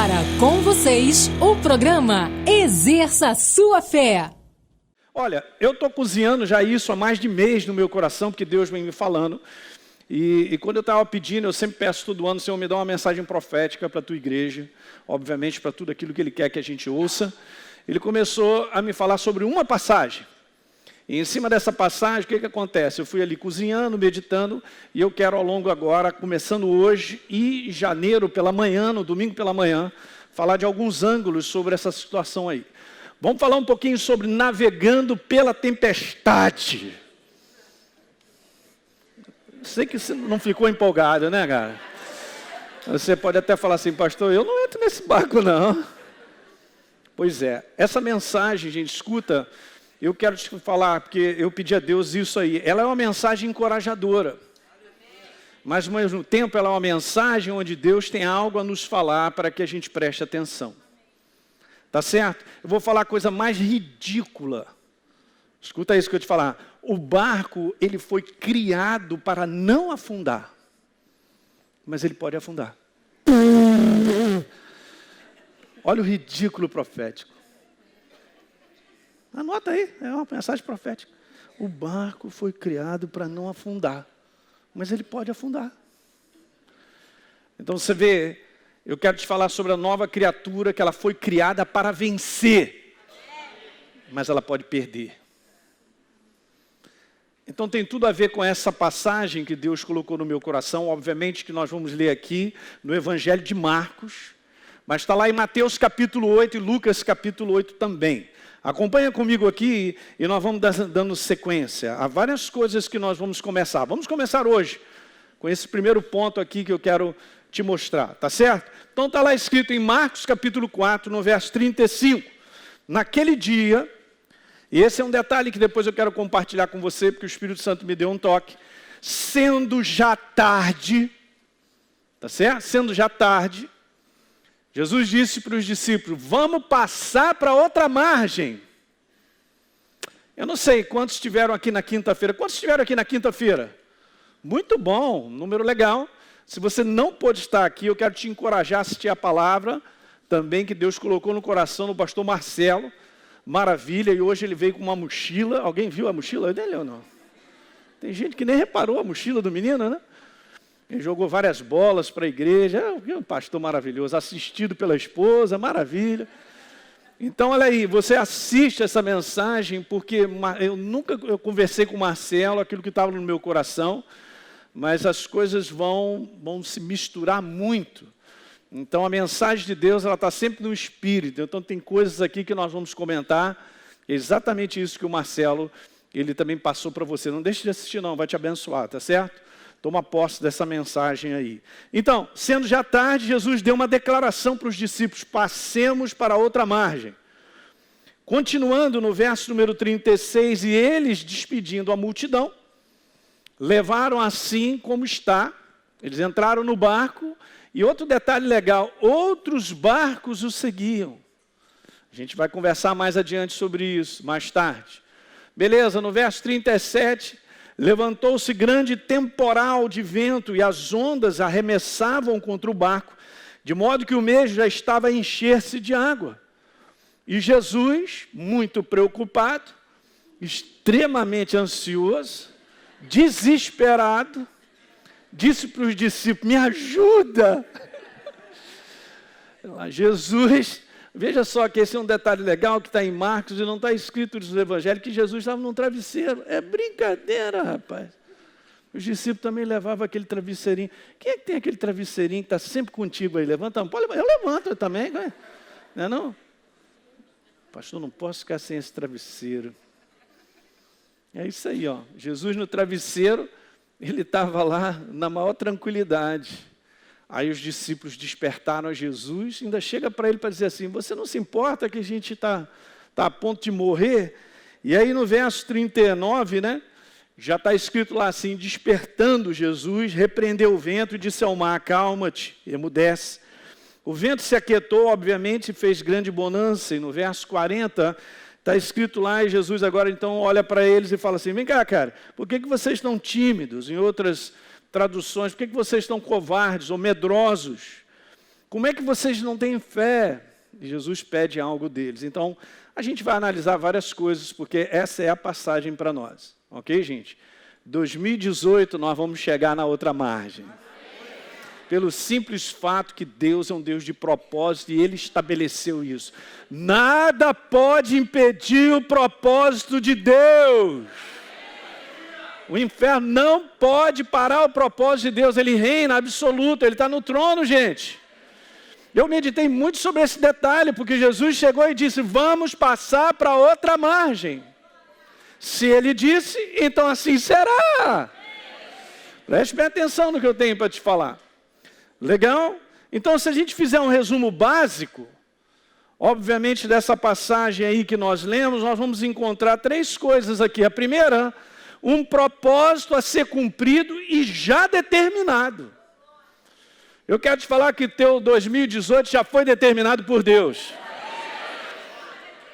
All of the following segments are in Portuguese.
agora, com vocês, o programa Exerça Sua Fé. Olha, eu estou cozinhando já isso há mais de mês no meu coração, porque Deus vem me falando. E quando eu estava pedindo, eu sempre peço todo ano, Senhor, me dá uma mensagem profética para a tua igreja, obviamente para tudo aquilo que Ele quer que a gente ouça. Ele começou a me falar sobre uma passagem. E em cima dessa passagem, o que acontece? Eu fui ali cozinhando, meditando, e eu quero ao longo agora, começando hoje e janeiro pela manhã, no domingo pela manhã, falar de alguns ângulos sobre essa situação aí. Vamos falar um pouquinho sobre navegando pela tempestade. Sei que você não ficou empolgado, né, cara? Você pode até falar assim, pastor, eu não entro nesse barco, não. Pois é, essa mensagem, gente, escuta, eu quero te falar, porque eu pedi a Deus isso aí. Ela é uma mensagem encorajadora. Mas, ao mesmo tempo, ela é uma mensagem onde Deus tem algo a nos falar para que a gente preste atenção. Tá certo? Eu vou falar a coisa mais ridícula. Escuta isso que eu te falar. O barco, ele foi criado para não afundar. Mas ele pode afundar. Olha o ridículo profético. Anota aí, é uma mensagem profética. O barco foi criado para não afundar, mas ele pode afundar. Então você vê, eu quero te falar sobre a nova criatura que ela foi criada para vencer, mas ela pode perder. Então tem tudo a ver com essa passagem que Deus colocou no meu coração, obviamente que nós vamos ler aqui no Evangelho de Marcos, mas está lá em Mateus capítulo 8 e Lucas capítulo 8 também. Acompanha comigo aqui e nós vamos dando sequência. Há várias coisas que nós vamos começar. Vamos começar hoje com esse primeiro ponto aqui que eu quero te mostrar, tá certo? Então está lá escrito em Marcos capítulo 4, no verso 35. Naquele dia, e esse é um detalhe que depois eu quero compartilhar com você, porque o Espírito Santo me deu um toque. Sendo já tarde, tá certo? Sendo já tarde, Jesus disse para os discípulos, vamos passar para outra margem. Eu não sei quantos estiveram aqui na quinta-feira. Quantos estiveram aqui na quinta-feira? Muito bom, número legal. Se você não pôde estar aqui, eu quero te encorajar a assistir a palavra também que Deus colocou no coração do pastor Marcelo. Maravilha, e hoje ele veio com uma mochila. Alguém viu a mochila dele ou não? Tem gente que nem reparou a mochila do menino, né? Ele jogou várias bolas para a igreja. É um pastor maravilhoso, assistido pela esposa, maravilha. Então, olha aí, você assiste essa mensagem, porque eu conversei com o Marcelo, aquilo que estava no meu coração, mas as coisas vão se misturar muito. Então, a mensagem de Deus, ela está sempre no Espírito. Então, tem coisas aqui que nós vamos comentar. Exatamente isso que o Marcelo, ele também passou para você. Não deixe de assistir não, vai te abençoar, tá certo? Toma posse dessa mensagem aí. Então, sendo já tarde, Jesus deu uma declaração para os discípulos, passemos para outra margem. Continuando no verso número 36, e eles, despedindo a multidão, levaram assim como está, eles entraram no barco, e outro detalhe legal, outros barcos o seguiam. A gente vai conversar mais adiante sobre isso, mais tarde. Beleza, no verso 37... levantou-se grande temporal de vento e as ondas arremessavam contra o barco, de modo que o mesmo já estava a encher-se de água. E Jesus, muito preocupado, extremamente ansioso, desesperado, disse para os discípulos, me ajuda. Jesus, veja só que esse é um detalhe legal que está em Marcos e não está escrito nos evangelhos, que Jesus estava num travesseiro. É brincadeira, rapaz. Os discípulos também levavam aquele travesseirinho. Quem é que tem aquele travesseirinho que está sempre contigo aí? Levanta a mão. Eu levanto também, não é não? Pastor, não posso ficar sem esse travesseiro. É isso aí, ó. Jesus no travesseiro, ele estava lá na maior tranquilidade. Aí os discípulos despertaram a Jesus, ainda chega para ele para dizer assim, você não se importa que a gente está a ponto de morrer? E aí no verso 39, né, já está escrito lá assim, despertando Jesus, repreendeu o vento e disse ao mar, acalma-te, emudece. O vento se aquietou, obviamente, e fez grande bonança, e no verso 40, está escrito lá, e Jesus agora então olha para eles e fala assim, vem cá, cara, por que vocês estão tímidos? Em outras traduções, por que vocês estão covardes ou medrosos? Como é que vocês não têm fé? E Jesus pede algo deles. Então, a gente vai analisar várias coisas, porque essa é a passagem para nós. Ok, gente? 2018 nós vamos chegar na outra margem. Pelo simples fato que Deus é um Deus de propósito e Ele estabeleceu isso. Nada pode impedir o propósito de Deus. O inferno não pode parar o propósito de Deus. Ele reina absoluto, Ele está no trono, gente. Eu meditei muito sobre esse detalhe, porque Jesus chegou e disse, vamos passar para outra margem. Se Ele disse, então assim será. Preste bem atenção no que eu tenho para te falar. Legal? Então, se a gente fizer um resumo básico, obviamente dessa passagem aí que nós lemos, nós vamos encontrar 3 coisas aqui. A primeira, um propósito a ser cumprido e já determinado. Eu quero te falar que teu 2018 já foi determinado por Deus.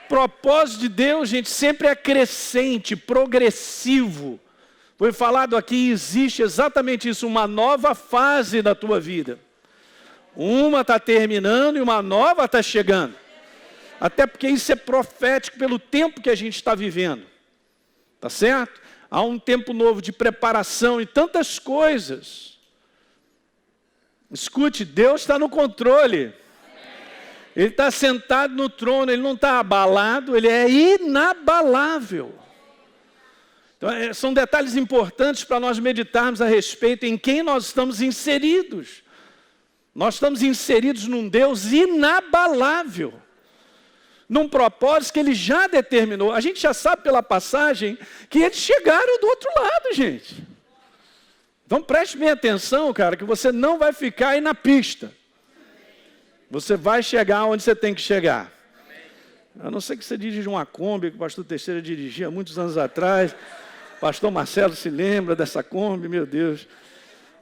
Propósito de Deus, gente, sempre é crescente, progressivo. Foi falado aqui, existe exatamente isso, uma nova fase da tua vida. Uma está terminando e uma nova está chegando. Até porque isso é profético pelo tempo que a gente está vivendo. Tá certo? Há um tempo novo de preparação e tantas coisas. Escute, Deus está no controle. Ele está sentado no trono, Ele não está abalado, Ele é inabalável. Então, são detalhes importantes para nós meditarmos a respeito em quem nós estamos inseridos. Nós estamos inseridos num Deus inabalável, num propósito que Ele já determinou. A gente já sabe pela passagem que eles chegaram do outro lado, gente. Então preste bem atenção, cara, que você não vai ficar aí na pista. Você vai chegar onde você tem que chegar. A não ser que você dirija uma Kombi, que o pastor Teixeira dirigia muitos anos atrás. Pastor Marcelo se lembra dessa Kombi, meu Deus.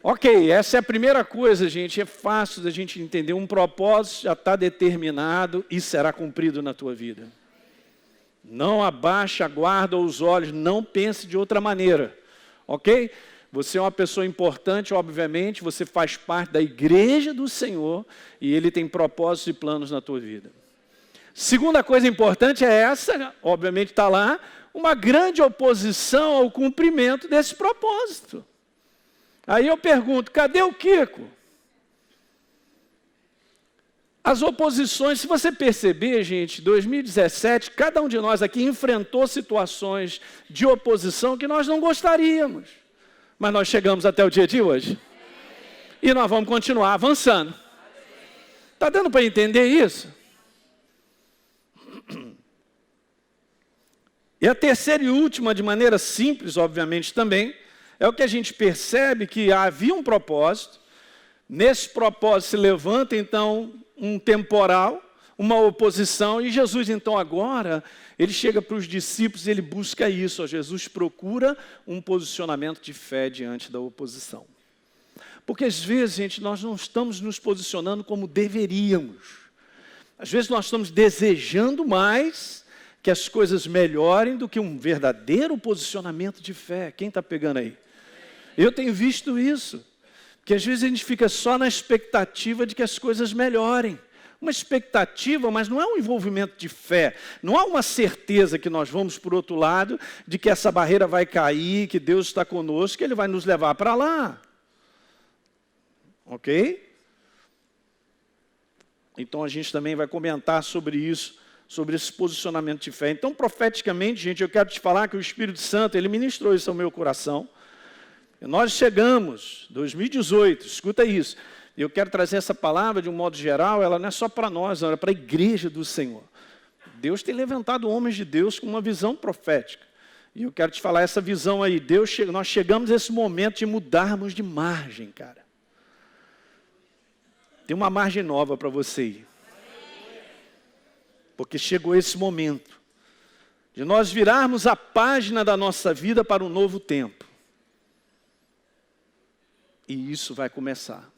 Ok, essa é a primeira coisa, gente. É fácil da gente entender. Um propósito já está determinado e será cumprido na tua vida. Não abaixe a guarda ou os olhos, não pense de outra maneira. Ok? Você é uma pessoa importante, obviamente, você faz parte da igreja do Senhor e Ele tem propósitos e planos na tua vida. Segunda coisa importante é essa, obviamente está lá, uma grande oposição ao cumprimento desse propósito. Aí eu pergunto, cadê o Kiko? As oposições, se você perceber, gente, 2017, cada um de nós aqui enfrentou situações de oposição que nós não gostaríamos. Mas nós chegamos até o dia de hoje. E nós vamos continuar avançando. Está dando para entender isso? E a terceira e última, de maneira simples, obviamente, também, é o que a gente percebe que havia um propósito. Nesse propósito se levanta, então, um temporal, uma oposição, e Jesus, então, agora, ele chega para os discípulos e ele busca isso. Ó, Jesus procura um posicionamento de fé diante da oposição. Porque, às vezes, gente, nós não estamos nos posicionando como deveríamos. Às vezes, nós estamos desejando mais que as coisas melhorem do que um verdadeiro posicionamento de fé. Quem está pegando aí? Eu tenho visto isso, que às vezes a gente fica só na expectativa de que as coisas melhorem. Uma expectativa, mas não é um envolvimento de fé. Não há uma certeza que nós vamos para o outro lado, de que essa barreira vai cair, que Deus está conosco, que Ele vai nos levar para lá. Ok? Então a gente também vai comentar sobre isso, sobre esse posicionamento de fé. Então, profeticamente, gente, eu quero te falar que o Espírito Santo, Ele ministrou isso ao meu coração. E nós chegamos, 2018, escuta isso. E eu quero trazer essa palavra de um modo geral, ela não é só para nós, não, é para a igreja do Senhor. Deus tem levantado homens de Deus com uma visão profética. E eu quero te falar essa visão aí. Nós chegamos a esse momento de mudarmos de margem, cara. Tem uma margem nova para você ir. Porque chegou esse momento de nós virarmos a página da nossa vida para um novo tempo. E isso vai começar.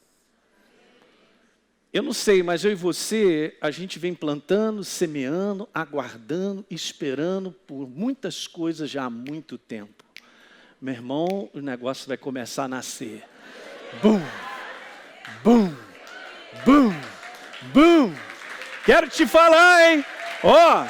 Eu não sei, mas eu e você, a gente vem plantando, semeando, aguardando, esperando por muitas coisas já há muito tempo. Meu irmão, o negócio vai começar a nascer. Bum, bum, bum. Bum! Quero te falar, hein? Ó.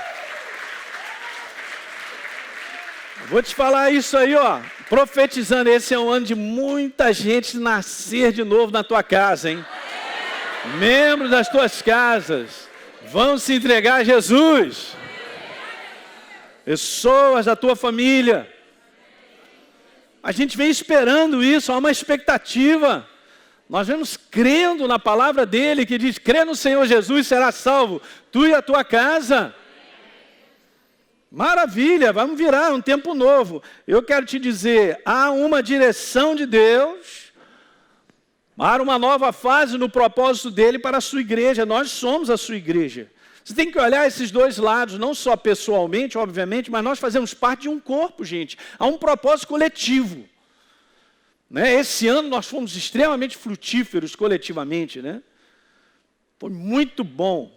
Vou te falar isso aí, ó. Profetizando, esse é um ano de muita gente nascer de novo na tua casa, hein? Membros das tuas casas vão se entregar a Jesus. Pessoas da tua família. A gente vem esperando isso, há uma expectativa. Nós vemos crendo na palavra dele, que diz, crê no Senhor Jesus, será salvo, tu e a tua casa. Maravilha, vamos virar um tempo novo. Eu quero te dizer, há uma direção de Deus para uma nova fase no propósito dele para a sua igreja. Nós somos a sua igreja. Você tem que olhar esses dois lados, não só pessoalmente, obviamente, mas nós fazemos parte de um corpo, gente. Há um propósito coletivo. Né? Esse ano nós fomos extremamente frutíferos coletivamente, né? Foi muito bom.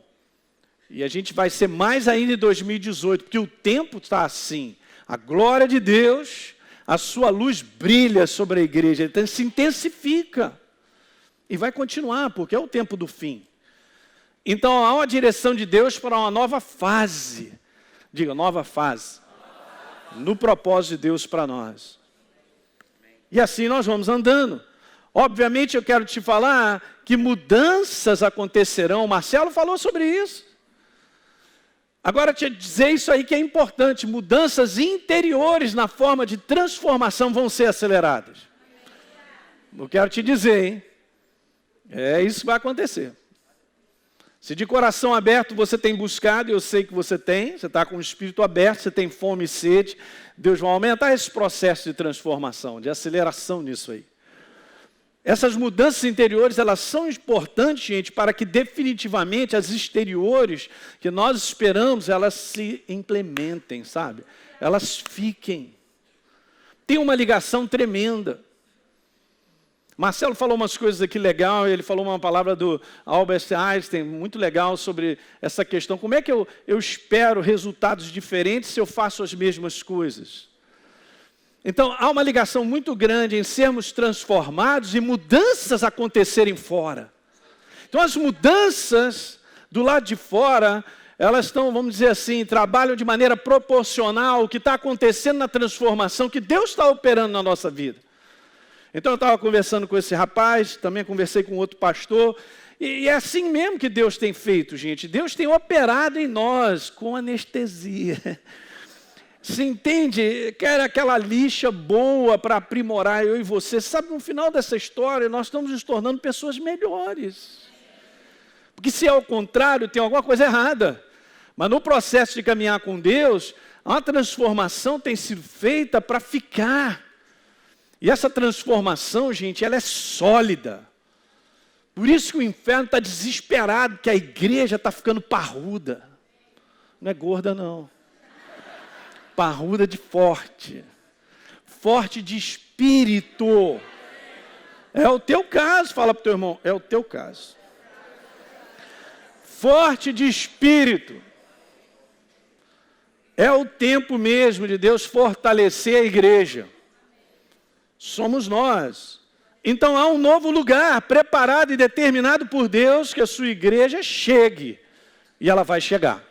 E a gente vai ser mais ainda em 2018, porque o tempo está assim. A glória de Deus, a sua luz brilha sobre a igreja, então se intensifica. E vai continuar, porque é o tempo do fim. Então há uma direção de Deus para uma nova fase. Diga, nova fase. No propósito de Deus para nós. E assim nós vamos andando. Obviamente eu quero te falar que mudanças acontecerão. O Marcelo falou sobre isso. Agora, te dizer isso aí que é importante, mudanças interiores na forma de transformação vão ser aceleradas. Eu quero te dizer, hein? Isso vai acontecer. Se de coração aberto você tem buscado, eu sei que você está com o espírito aberto, você tem fome e sede, Deus vai aumentar esse processo de transformação, de aceleração nisso aí. Essas mudanças interiores, elas são importantes, gente, para que definitivamente as exteriores que nós esperamos, elas se implementem, sabe? Elas fiquem. Tem uma ligação tremenda. Marcelo falou umas coisas aqui legal, ele falou uma palavra do Albert Einstein, muito legal sobre essa questão. Como é que eu espero resultados diferentes se eu faço as mesmas coisas? Então, há uma ligação muito grande em sermos transformados e mudanças acontecerem fora. Então, as mudanças do lado de fora, elas estão, vamos dizer assim, trabalham de maneira proporcional ao que está acontecendo na transformação que Deus está operando na nossa vida. Então, eu estava conversando com esse rapaz, também conversei com outro pastor, e é assim mesmo que Deus tem feito, gente. Deus tem operado em nós com anestesia. Você entende? Quer aquela lixa boa para aprimorar eu e você. Sabe, no final dessa história, nós estamos nos tornando pessoas melhores. Porque se é o contrário, tem alguma coisa errada. Mas no processo de caminhar com Deus, a transformação tem sido feita para ficar. E essa transformação, gente, ela é sólida. Por isso que o inferno está desesperado, que a igreja está ficando parruda. Não é gorda, não. Parruda de forte. Forte de espírito. É o teu caso, fala para o teu irmão, é o teu caso. Forte de espírito. É o tempo mesmo de Deus fortalecer a igreja. Somos nós. Então há um novo lugar preparado e determinado por Deus que a sua igreja chegue. E ela vai chegar.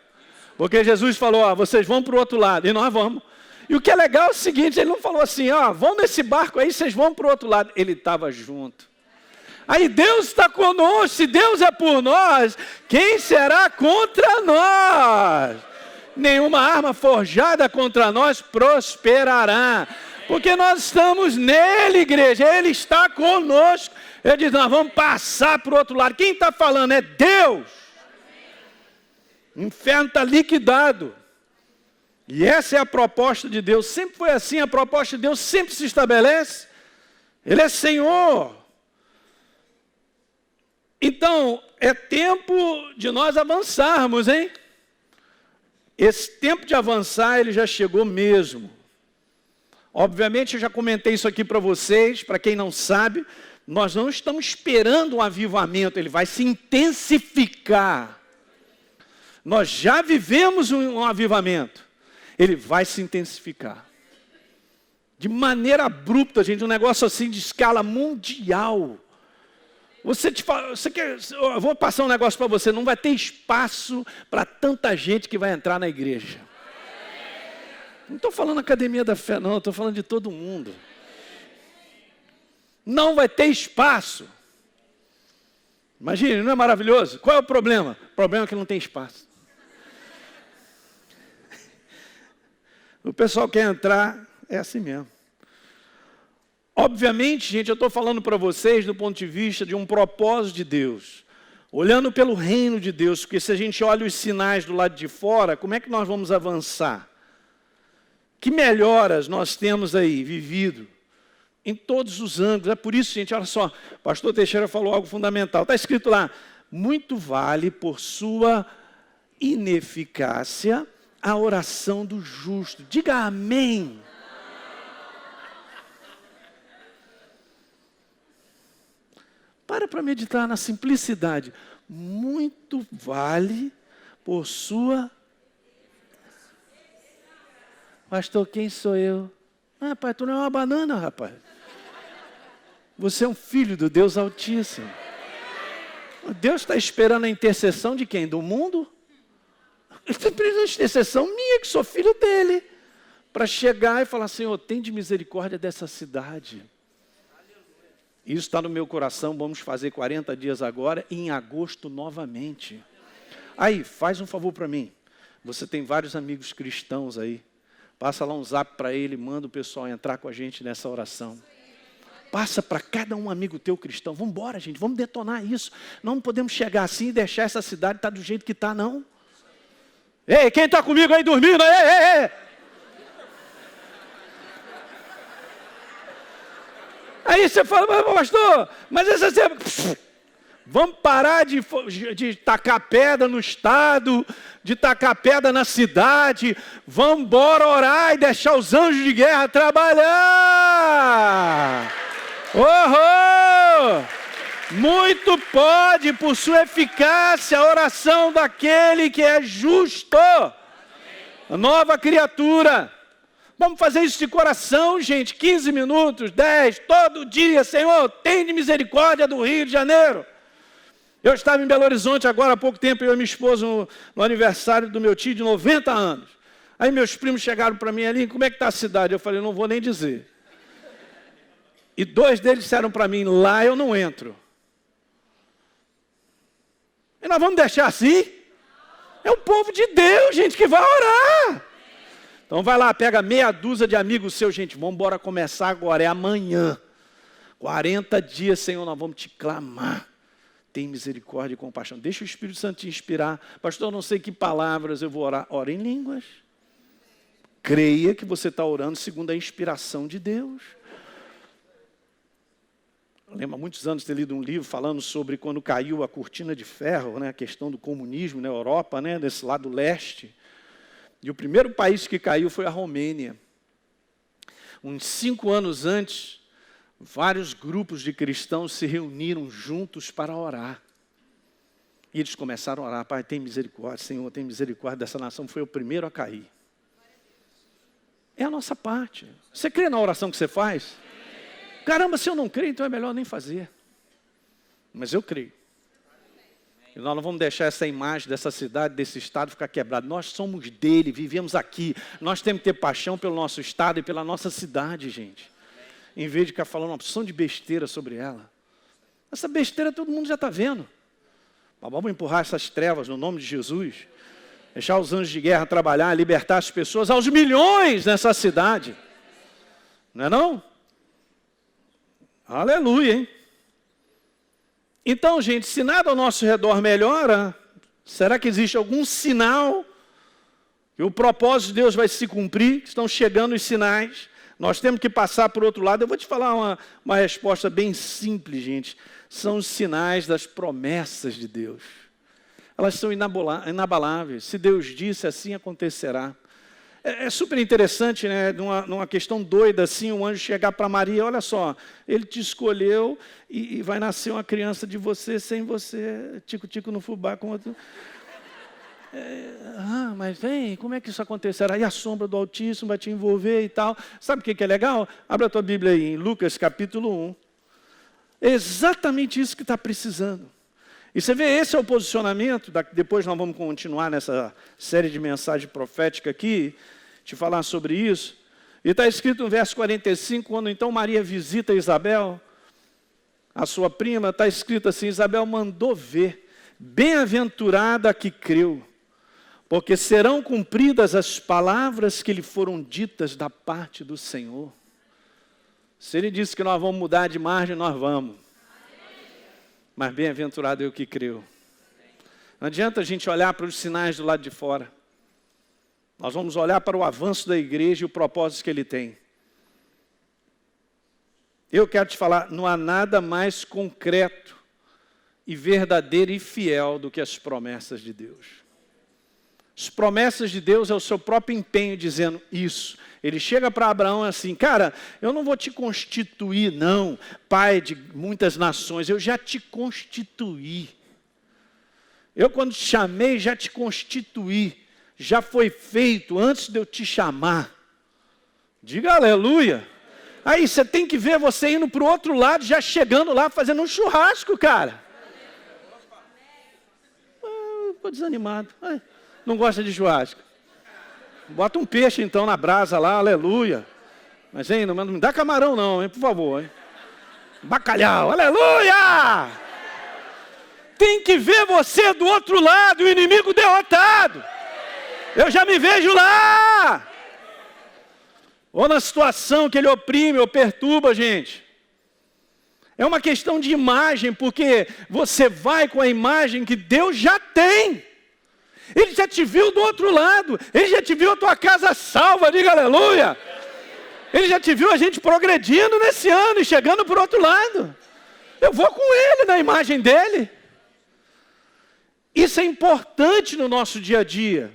Porque Jesus falou, ó, vocês vão para o outro lado, e nós vamos. E o que é legal é o seguinte, ele não falou assim, ó, vão nesse barco aí, vocês vão para o outro lado. Ele estava junto. Aí Deus está conosco, se Deus é por nós, quem será contra nós? Nenhuma arma forjada contra nós prosperará. Porque nós estamos nele, igreja, ele está conosco. Ele diz, nós vamos passar para o outro lado. Quem está falando é Deus. O inferno está liquidado. E essa é a proposta de Deus. Sempre foi assim, a proposta de Deus sempre se estabelece. Ele é Senhor. Então, é tempo de nós avançarmos, hein? Esse tempo de avançar, ele já chegou mesmo. Obviamente, eu já comentei isso aqui para vocês, para quem não sabe, nós não estamos esperando um avivamento, ele vai se intensificar. Nós já vivemos um avivamento, ele vai se intensificar. De maneira abrupta, gente, um negócio assim de escala mundial. Eu vou passar um negócio para você, não vai ter espaço para tanta gente que vai entrar na igreja. Não estou falando academia da fé, não, estou falando de todo mundo. Não vai ter espaço. Imagine, não é maravilhoso? Qual é o problema? O problema é que não tem espaço. O pessoal quer entrar, é assim mesmo. Obviamente, gente, eu estou falando para vocês do ponto de vista de um propósito de Deus. Olhando pelo reino de Deus, porque se a gente olha os sinais do lado de fora, como é que nós vamos avançar? Que melhoras nós temos aí vivido? Em todos os ângulos. É por isso, gente, olha só, o pastor Teixeira falou algo fundamental. Está escrito lá, muito vale por sua ineficácia a oração do justo. Diga amém. Para meditar na simplicidade. Muito vale por sua... Pastor, quem sou eu? Ah, pai, tu não é uma banana, rapaz. Você é um filho do Deus Altíssimo. Deus está esperando a intercessão de quem? Do mundo? Ele está esperando a intercessão minha, que sou filho dele. Para chegar e falar, Senhor, tem de misericórdia dessa cidade. Isso está no meu coração, vamos fazer 40 dias agora, e em agosto novamente. Aí, faz um favor para mim. Você tem vários amigos cristãos aí. Passa lá um zap para ele, manda o pessoal entrar com a gente nessa oração. Passa para cada um amigo teu cristão. Vamos embora, gente, vamos detonar isso. Não podemos chegar assim e deixar essa cidade estar do jeito que está, não. Ei, quem está comigo aí dormindo? Ei! Aí você fala, pastor, mas essa... Vamos parar de tacar pedra no estado, de tacar pedra na cidade. Vamos embora orar e deixar os anjos de guerra trabalhar. Muito pode, por sua eficácia, a oração daquele que é justo. A nova criatura. Vamos fazer isso de coração, gente. 15 minutos, 10, todo dia. Senhor, tem de misericórdia do Rio de Janeiro. Eu estava em Belo Horizonte agora há pouco tempo, eu e minha esposa no aniversário do meu tio de 90 anos. Aí meus primos chegaram para mim ali, como é que está a cidade? Eu falei, não vou nem dizer. E 2 deles disseram para mim, lá eu não entro. E nós vamos deixar assim? É o povo de Deus, gente, que vai orar. Então vai lá, pega meia dúzia de amigos seus, gente, vamos embora começar agora, é amanhã. 40 dias, Senhor, nós vamos te clamar. Tem misericórdia e compaixão. Deixa o Espírito Santo te inspirar. Pastor, eu não sei que palavras eu vou orar. Ora em línguas. Creia que você está orando segundo a inspiração de Deus. Eu lembro há muitos anos ter lido um livro falando sobre quando caiu a cortina de ferro, né, a questão do comunismo na Europa, né, desse lado leste. E o primeiro país que caiu foi a Romênia. Uns 5 anos antes, vários grupos de cristãos se reuniram juntos para orar. E eles começaram a orar, Pai, tem misericórdia, Senhor, tem misericórdia dessa nação. Foi o primeiro a cair. É a nossa parte. Você crê na oração que você faz? Caramba, se eu não creio, então é melhor nem fazer. Mas eu creio. E nós não vamos deixar essa imagem dessa cidade, desse estado ficar quebrado. Nós somos dele, vivemos aqui. Nós temos que ter paixão pelo nosso estado e pela nossa cidade, gente. Em vez de ficar falando uma opção de besteira sobre ela. Essa besteira todo mundo já está vendo. Mas vamos empurrar essas trevas no nome de Jesus. Deixar os anjos de guerra trabalhar, libertar as pessoas, aos milhões nessa cidade. Não é não? Aleluia, hein? Então, gente, se nada ao nosso redor melhora, será que existe algum sinal que o propósito de Deus vai se cumprir? Estão chegando os sinais. Nós temos que passar por outro lado. Eu vou te falar uma resposta bem simples, gente. São os sinais das promessas de Deus. Elas são inabaláveis. Se Deus disse, assim acontecerá. É super interessante, né? Numa questão doida assim, um anjo chegar para Maria, olha só, ele te escolheu e vai nascer uma criança de você sem você, tico-tico no fubá com outro. Mas vem, como é que isso acontecerá? E a sombra do Altíssimo vai te envolver e tal. Sabe o que é legal? Abra a tua Bíblia aí, em Lucas capítulo 1. É exatamente isso que está precisando. E você vê, esse é o posicionamento, depois nós vamos continuar nessa série de mensagens proféticas aqui, te falar sobre isso. E está escrito no verso 45, quando então Maria visita Isabel, a sua prima, está escrito assim, Isabel mandou ver, bem-aventurada a que creu, porque serão cumpridas as palavras que lhe foram ditas da parte do Senhor. Se ele disse que nós vamos mudar de margem, nós vamos. Mas bem-aventurado é o que creu. Não adianta a gente olhar para os sinais do lado de fora. Nós vamos olhar para o avanço da igreja e o propósito que ele tem. Eu quero te falar, não há nada mais concreto e verdadeiro e fiel do que as promessas de Deus. As promessas de Deus é o seu próprio empenho dizendo isso. Ele chega para Abraão assim, cara, eu não vou te constituir não, pai de muitas nações, eu já te constituí. Eu quando te chamei, já te constituí. Já foi feito antes de eu te chamar. Diga aleluia. Aí você tem que ver você indo para o outro lado, já chegando lá, fazendo um churrasco, cara. Estou desanimado. Não gosta de churrasco. Bota um peixe então na brasa lá, aleluia. Mas hein, não me dá camarão não, hein, por favor. Hein? Bacalhau, aleluia! Tem que ver você do outro lado, o inimigo derrotado. Eu já me vejo lá. Ou na situação que ele oprime ou perturba a gente. É uma questão de imagem, porque você vai com a imagem que Deus já tem. Ele já te viu do outro lado. Ele já te viu a tua casa salva, diga aleluia. Ele já te viu a gente progredindo nesse ano e chegando para o outro lado. Eu vou com ele na imagem dele. Isso é importante no nosso dia a dia.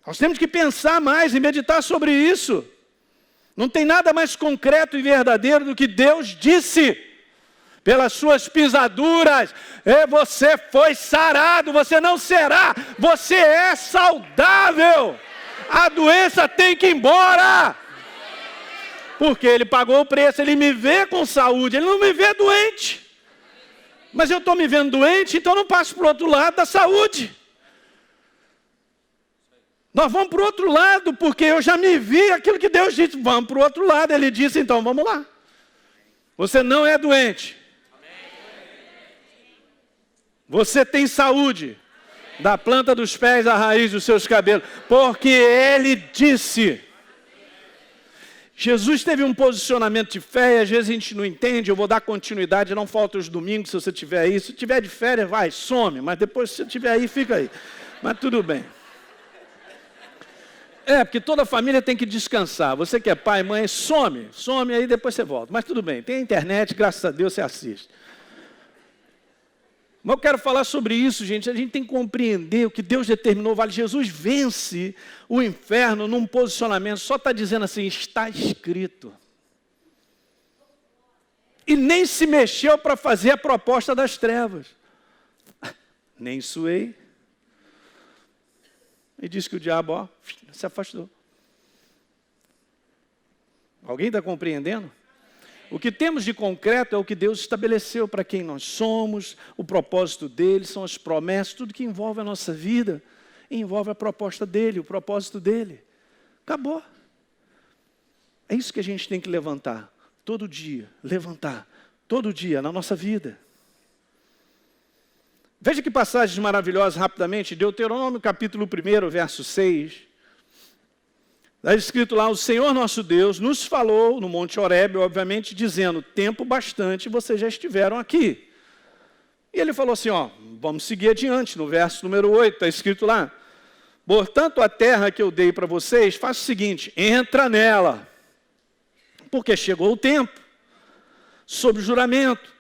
Nós temos que pensar mais e meditar sobre isso. Não tem nada mais concreto e verdadeiro do que Deus disse. Pelas suas pisaduras, você foi sarado, você não será, você é saudável. A doença tem que ir embora. Porque ele pagou o preço, ele me vê com saúde, ele não me vê doente. Mas eu estou me vendo doente, então eu não passo para o outro lado da saúde. Nós vamos para o outro lado, porque eu já me vi aquilo que Deus disse. Vamos para o outro lado, ele disse, então vamos lá. Você não é doente. Você tem saúde, da planta dos pés à raiz dos seus cabelos, porque Ele disse. Jesus teve um posicionamento de fé, e às vezes a gente não entende, eu vou dar continuidade, não falta os domingos se você estiver aí. Se estiver de férias, vai, some, mas depois se você estiver aí, fica aí. Mas tudo bem. Porque toda família tem que descansar. Você que é pai, mãe, some aí, depois você volta. Mas tudo bem, tem a internet, graças a Deus você assiste. Mas eu quero falar sobre isso, gente. A gente tem que compreender o que Deus determinou. Vale, Jesus vence o inferno num posicionamento. Só está dizendo assim, está escrito. E nem se mexeu para fazer a proposta das trevas. Nem suei. E disse que o diabo, se afastou. Alguém está compreendendo? O que temos de concreto é o que Deus estabeleceu para quem nós somos, o propósito dele, são as promessas, tudo que envolve a nossa vida, envolve a proposta dele, o propósito dele. Acabou. É isso que a gente tem que levantar, todo dia, levantar, todo dia na nossa vida. Veja que passagens maravilhosas rapidamente, Deuteronômio capítulo 1, verso 6. Está escrito lá, o Senhor nosso Deus nos falou no Monte Horebe, obviamente, dizendo, tempo bastante vocês já estiveram aqui. E ele falou assim, vamos seguir adiante, no verso número 8, está escrito lá. Portanto, a terra que eu dei para vocês, faça o seguinte, entra nela, porque chegou o tempo, sob juramento.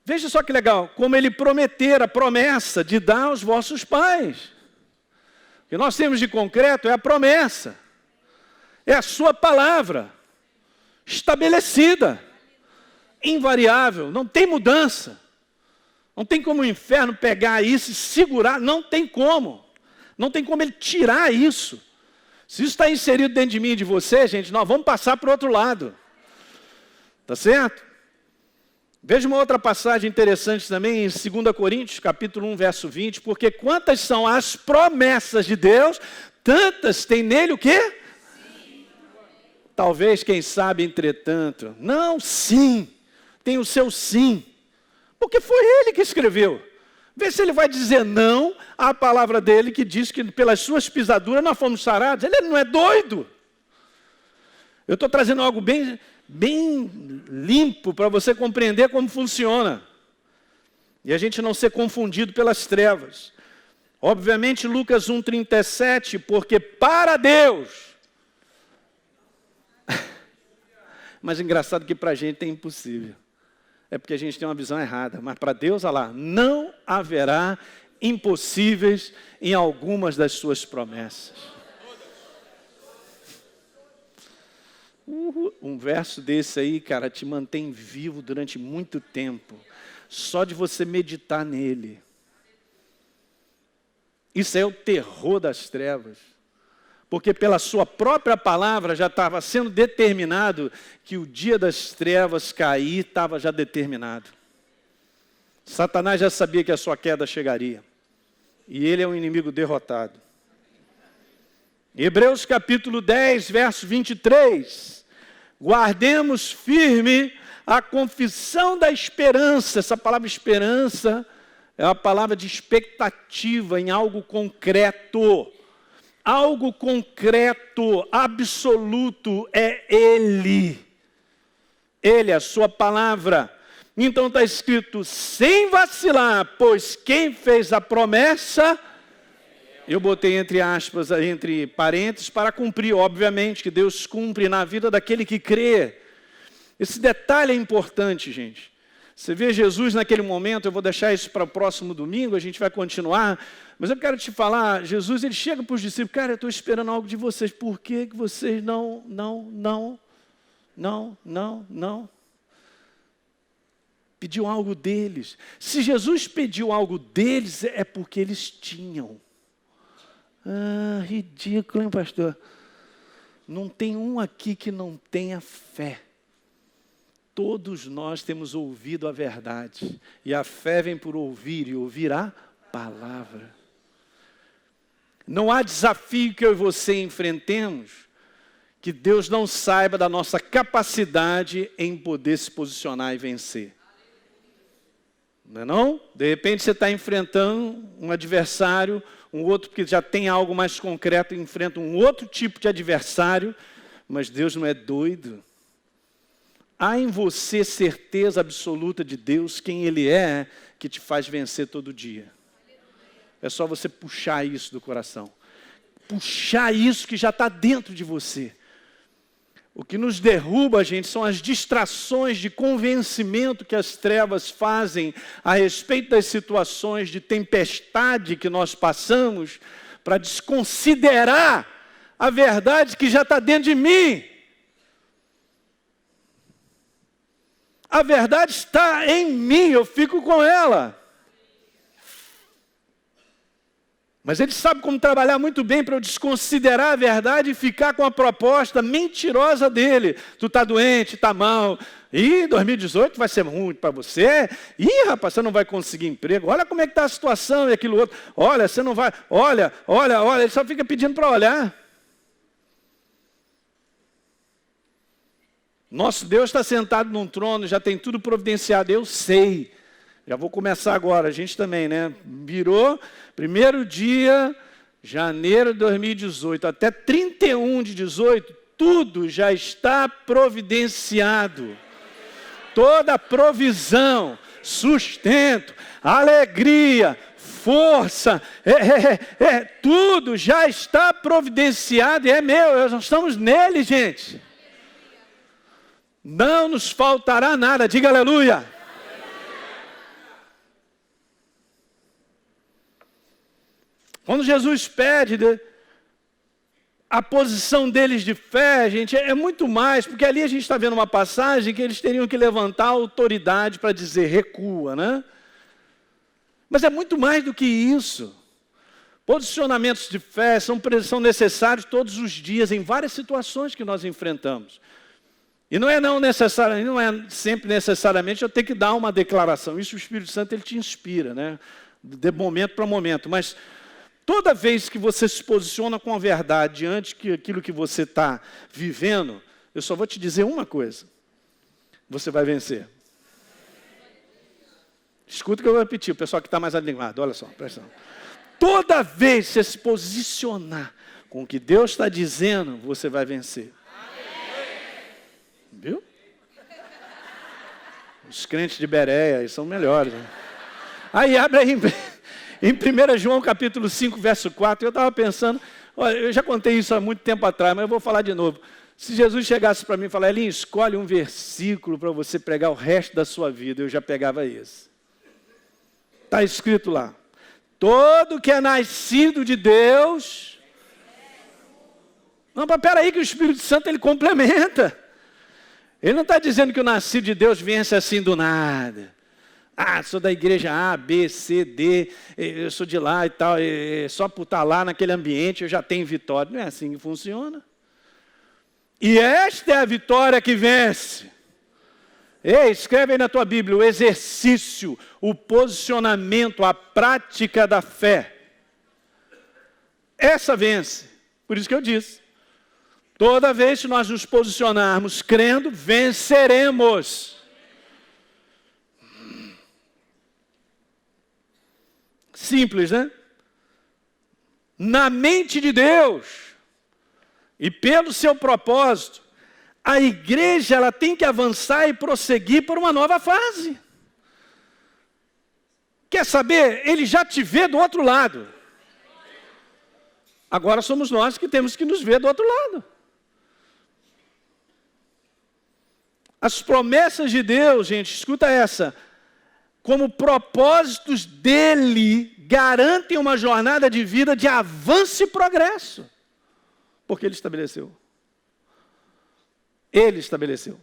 Veja só que legal, como ele prometer a promessa de dar aos vossos pais. O que nós temos de concreto é a promessa. É a sua palavra, estabelecida, invariável, não tem mudança. Não tem como o inferno pegar isso e segurar, não tem como. Não tem como ele tirar isso. Se isso está inserido dentro de mim e de você, gente, nós vamos passar para o outro lado. Tá certo? Veja uma outra passagem interessante também, em 2 Coríntios, capítulo 1, verso 20, porque quantas são as promessas de Deus, tantas tem nele o quê? Sim. Talvez, quem sabe, entretanto. Não, sim, tem o seu sim, porque foi ele que escreveu. Vê se ele vai dizer não à palavra dele, que diz que pelas suas pisaduras nós fomos sarados. Ele não é doido. Eu estou trazendo algo bem limpo para você compreender como funciona. E a gente não ser confundido pelas trevas. Obviamente, Lucas 1,37, porque para Deus... Mas engraçado que para a gente é impossível. É porque a gente tem uma visão errada. Mas para Deus, olha lá, não haverá impossíveis em algumas das suas promessas. Um verso desse aí, cara, te mantém vivo durante muito tempo. Só de você meditar nele. Isso é o terror das trevas. Porque pela sua própria palavra já estava sendo determinado que o dia das trevas cair estava já determinado. Satanás já sabia que a sua queda chegaria. E ele é um inimigo derrotado. Hebreus capítulo 10, verso 23. Guardemos firme a confissão da esperança. Essa palavra esperança é uma palavra de expectativa em algo concreto. Algo concreto, absoluto, é Ele. Ele, a sua palavra. Então está escrito, sem vacilar, pois quem fez a promessa, eu botei entre aspas, entre parênteses, para cumprir, obviamente, que Deus cumpre na vida daquele que crê. Esse detalhe é importante, gente. Você vê Jesus naquele momento, eu vou deixar isso para o próximo domingo, a gente vai continuar, mas eu quero te falar, Jesus, ele chega para os discípulos, cara, eu estou esperando algo de vocês, por que vocês não? Pediu algo deles. Se Jesus pediu algo deles, é porque eles tinham. Ah, ridículo, hein, pastor? Não tem um aqui que não tenha fé. Todos nós temos ouvido a verdade. E a fé vem por ouvir, e ouvir a palavra. Não há desafio que eu e você enfrentemos que Deus não saiba da nossa capacidade em poder se posicionar e vencer. Não é não? De repente você está enfrentando um adversário, um outro que já tem algo mais concreto, enfrenta um outro tipo de adversário, mas Deus não é doido. Há em você certeza absoluta de Deus, quem Ele é, que te faz vencer todo dia. É só você puxar isso do coração. Puxar isso que já está dentro de você. O que nos derruba, gente, são as distrações de convencimento que as trevas fazem a respeito das situações de tempestade que nós passamos, para desconsiderar a verdade que já está dentro de mim. A verdade está em mim, eu fico com ela. Mas ele sabe como trabalhar muito bem para eu desconsiderar a verdade e ficar com a proposta mentirosa dele. Tu está doente, está mal. Ih, 2018 vai ser ruim para você. Ih, rapaz, você não vai conseguir emprego. Olha como é que está a situação e aquilo outro. Olha, você não vai... Olha. Ele só fica pedindo para olhar. Nosso Deus está sentado num trono, já tem tudo providenciado, eu sei. Já vou começar agora, a gente também, né? Virou, primeiro dia, janeiro de 2018, até 31 de 18, tudo já está providenciado. Toda provisão, sustento, alegria, força, tudo já está providenciado e é meu, nós estamos nele, gente. Não nos faltará nada, diga aleluia. Quando Jesus pede a posição deles de fé, gente, é muito mais, porque ali a gente está vendo uma passagem que eles teriam que levantar a autoridade para dizer recua, né? Mas é muito mais do que isso. Posicionamentos de fé são necessários todos os dias, em várias situações que nós enfrentamos. E não é sempre necessariamente eu ter que dar uma declaração. Isso o Espírito Santo ele te inspira, né? De momento para momento. Mas toda vez que você se posiciona com a verdade diante daquilo que você está vivendo, eu só vou te dizer uma coisa. Você vai vencer. Escuta o que eu vou repetir, o pessoal que está mais animado, olha só, presta atenção. Toda vez que você se posicionar com o que Deus está dizendo, você vai vencer. Viu? Os crentes de Bereia, eles são melhores. Né? Aí abre aí em 1 João capítulo 5, verso 4, eu estava pensando, olha, eu já contei isso há muito tempo atrás, mas eu vou falar de novo. Se Jesus chegasse para mim e falasse, Elinho, escolhe um versículo para você pregar o resto da sua vida, eu já pegava esse. Está escrito lá, todo que é nascido de Deus... Não, mas peraí que o Espírito Santo ele complementa. Ele não está dizendo que o nascido de Deus vence assim do nada. Ah, sou da igreja A, B, C, D, eu sou de lá e tal, só por estar lá naquele ambiente eu já tenho vitória. Não é assim que funciona. E esta é a vitória que vence. Ei, escreve aí na tua Bíblia, o exercício, o posicionamento, a prática da fé. Essa vence. Por isso que eu disse. Toda vez que nós nos posicionarmos crendo, venceremos. Simples, né? Na mente de Deus e pelo seu propósito, a igreja ela tem que avançar e prosseguir para uma nova fase. Quer saber? Ele já te vê do outro lado. Agora somos nós que temos que nos ver do outro lado. As promessas de Deus, gente, escuta essa, como propósitos dele, garantem uma jornada de vida de avanço e progresso. Porque ele estabeleceu. Ele estabeleceu.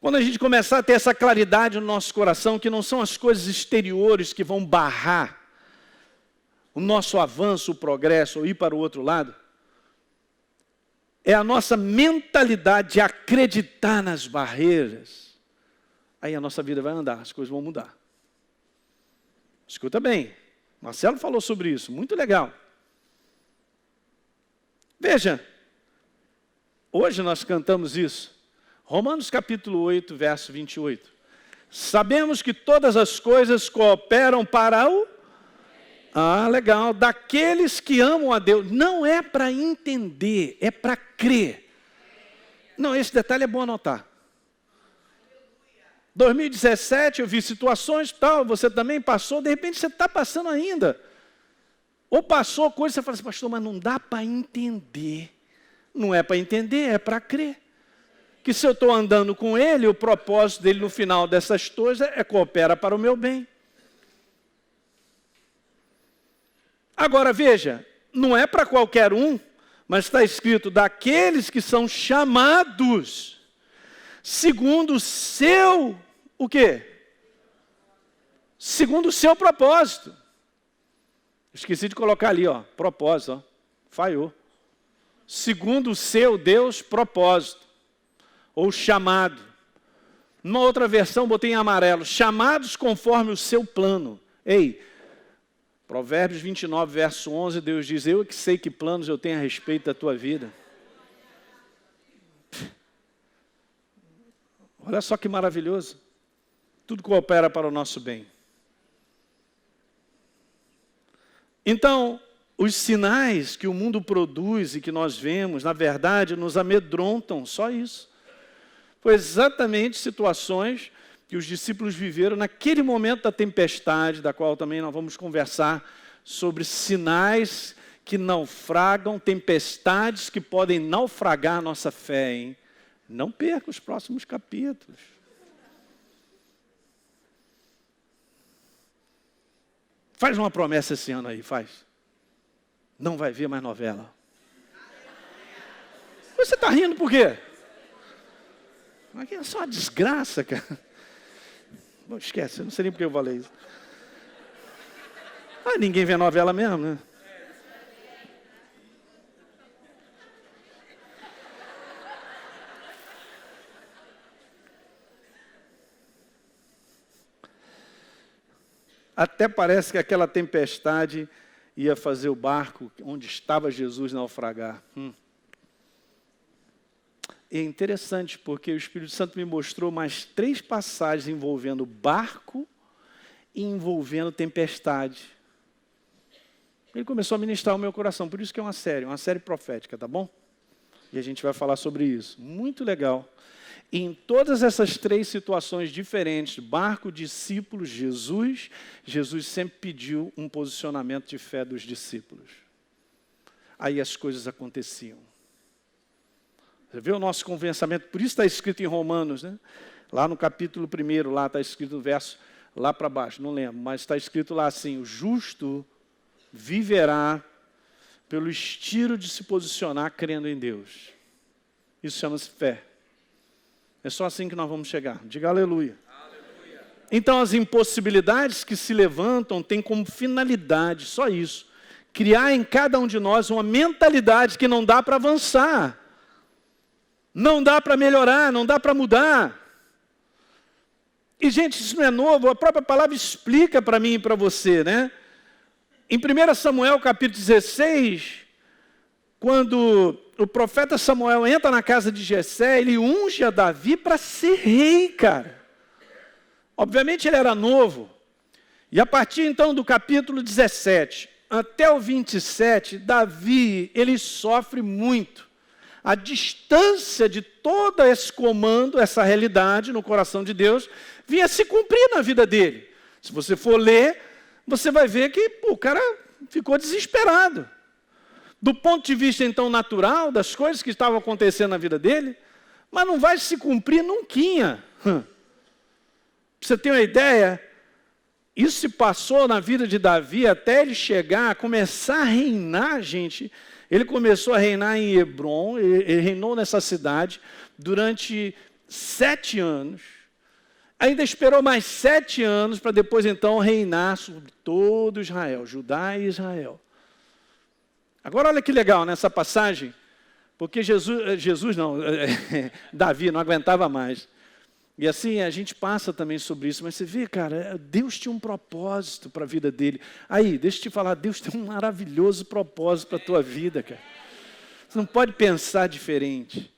Quando a gente começar a ter essa claridade no nosso coração, que não são as coisas exteriores que vão barrar o nosso avanço, o progresso, ou ir para o outro lado, é a nossa mentalidade de acreditar nas barreiras. Aí a nossa vida vai andar, as coisas vão mudar. Escuta bem, Marcelo falou sobre isso, muito legal. Veja, hoje nós cantamos isso. Romanos capítulo 8, verso 28. Sabemos que todas as coisas cooperam para o... Ah, legal. Daqueles que amam a Deus. Não é para entender, é para crer. Não, esse detalhe é bom anotar. 2017 eu vi situações tal, você também passou, de repente você está passando ainda. Ou passou coisa, você fala assim, pastor, mas não dá para entender. Não é para entender, é para crer. Que se eu estou andando com ele, o propósito dele no final dessas coisas é coopera para o meu bem. Agora veja, não é para qualquer um, mas está escrito, daqueles que são chamados, segundo o seu, o quê? Segundo o seu propósito. Esqueci de colocar ali, ó, propósito, ó, falhou. Segundo o seu Deus, propósito, ou chamado. Numa outra versão, botei em amarelo, chamados conforme o seu plano. Ei, Provérbios 29, verso 11, Deus diz, eu que sei que planos eu tenho a respeito da tua vida. Olha só que maravilhoso. Tudo coopera para o nosso bem. Então, os sinais que o mundo produz e que nós vemos, na verdade, nos amedrontam, só isso. Foi exatamente situações que os discípulos viveram naquele momento da tempestade, da qual também nós vamos conversar sobre sinais que naufragam, tempestades que podem naufragar a nossa fé, hein? Não perca os próximos capítulos. Faz uma promessa esse ano aí, faz. Não vai ver mais novela. Você está rindo por quê? Aqui é só uma desgraça, cara. Bom, esquece, eu não sei nem porque eu falei isso. Ah, ninguém vê novela mesmo, né? Até parece que aquela tempestade ia fazer o barco onde estava Jesus naufragar. É interessante, porque o Espírito Santo me mostrou mais 3 passagens envolvendo barco e envolvendo tempestade. Ele começou a ministrar o meu coração, por isso que é uma série profética, tá bom? E a gente vai falar sobre isso. Muito legal. E em todas essas 3 situações diferentes, barco, discípulos, Jesus sempre pediu um posicionamento de fé dos discípulos. Aí as coisas aconteciam. Você vê o nosso convencimento, por isso está escrito em Romanos, né? Lá no capítulo 1, lá está escrito no verso, lá para baixo, não lembro, mas está escrito lá assim, o justo viverá pelo estilo de se posicionar crendo em Deus. Isso chama-se fé. É só assim que nós vamos chegar. Diga aleluia. Aleluia. Então as impossibilidades que se levantam têm como finalidade, só isso, criar em cada um de nós uma mentalidade que não dá para avançar. Não dá para melhorar, não dá para mudar. E, gente, isso não é novo, a própria palavra explica para mim e para você, né? Em 1 Samuel, capítulo 16, quando o profeta Samuel entra na casa de Jessé, ele unge a Davi para ser rei, cara. Obviamente ele era novo. E a partir, então, do capítulo 17 até o 27, Davi, ele sofre muito. A distância de todo esse comando, essa realidade no coração de Deus, vinha se cumprir na vida dele. Se você for ler, você vai ver que o cara ficou desesperado. Do ponto de vista, então, natural, das coisas que estavam acontecendo na vida dele, mas não vai se cumprir nunca. Pra você ter uma ideia, isso se passou na vida de Davi até ele chegar, a começar a reinar, gente. Ele começou a reinar em Hebrom, ele reinou nessa cidade durante 7 anos. Ainda esperou mais 7 anos para depois então reinar sobre todo Israel, Judá e Israel. Agora olha que legal nessa passagem, porque Davi não aguentava mais. E assim a gente passa também sobre isso, mas você vê, cara, Deus tinha um propósito para a vida dele. Aí, deixa eu te falar, Deus tem um maravilhoso propósito para a tua vida, cara. Você não pode pensar diferente.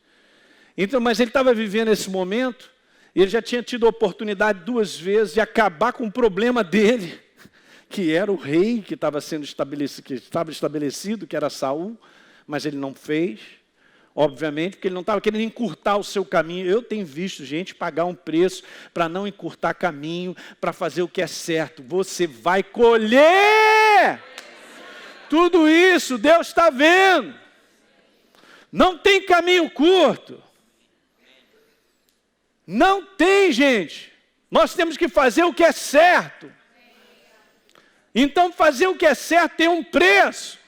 Então, mas ele estava vivendo esse momento, e ele já tinha tido a oportunidade 2 vezes de acabar com o problema dele, que era o rei que estava sendo estabelecido, que era Saul, mas ele não fez. Obviamente, porque ele não estava querendo encurtar o seu caminho. Eu tenho visto gente pagar um preço para não encurtar caminho, para fazer o que é certo. Você vai colher tudo isso, Deus está vendo. Não tem caminho curto. Não tem, gente. Nós temos que fazer o que é certo. Então, fazer o que é certo tem um preço.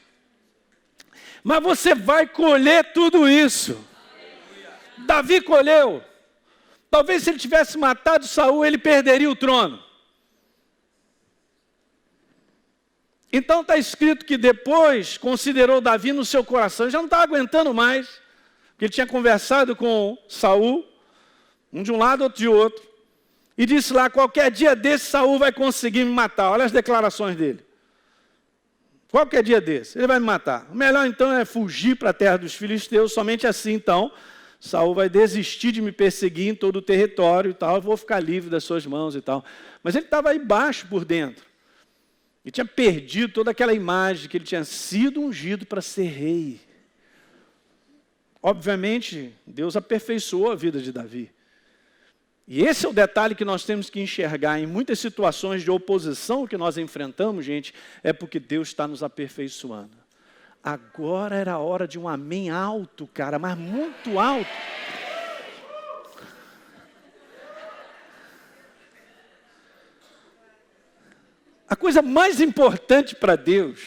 Mas você vai colher tudo isso. Davi colheu. Talvez se ele tivesse matado Saul, ele perderia o trono. Então está escrito que depois considerou Davi no seu coração, já não estava aguentando mais, porque ele tinha conversado com Saul, um de um lado, outro de outro, e disse lá, qualquer dia desse Saul vai conseguir me matar. Olha as declarações dele. Qualquer dia desse, ele vai me matar. O melhor então é fugir para a terra dos filisteus, somente assim então, Saul vai desistir de me perseguir em todo o território e tal, eu vou ficar livre das suas mãos e tal. Mas ele estava aí baixo por dentro. Ele tinha perdido toda aquela imagem que ele tinha sido ungido para ser rei. Obviamente, Deus aperfeiçoou a vida de Davi. E esse é o detalhe que nós temos que enxergar em muitas situações de oposição que nós enfrentamos, gente, é porque Deus está nos aperfeiçoando. Agora era a hora de um amém alto, cara, mas muito alto. A coisa mais importante para Deus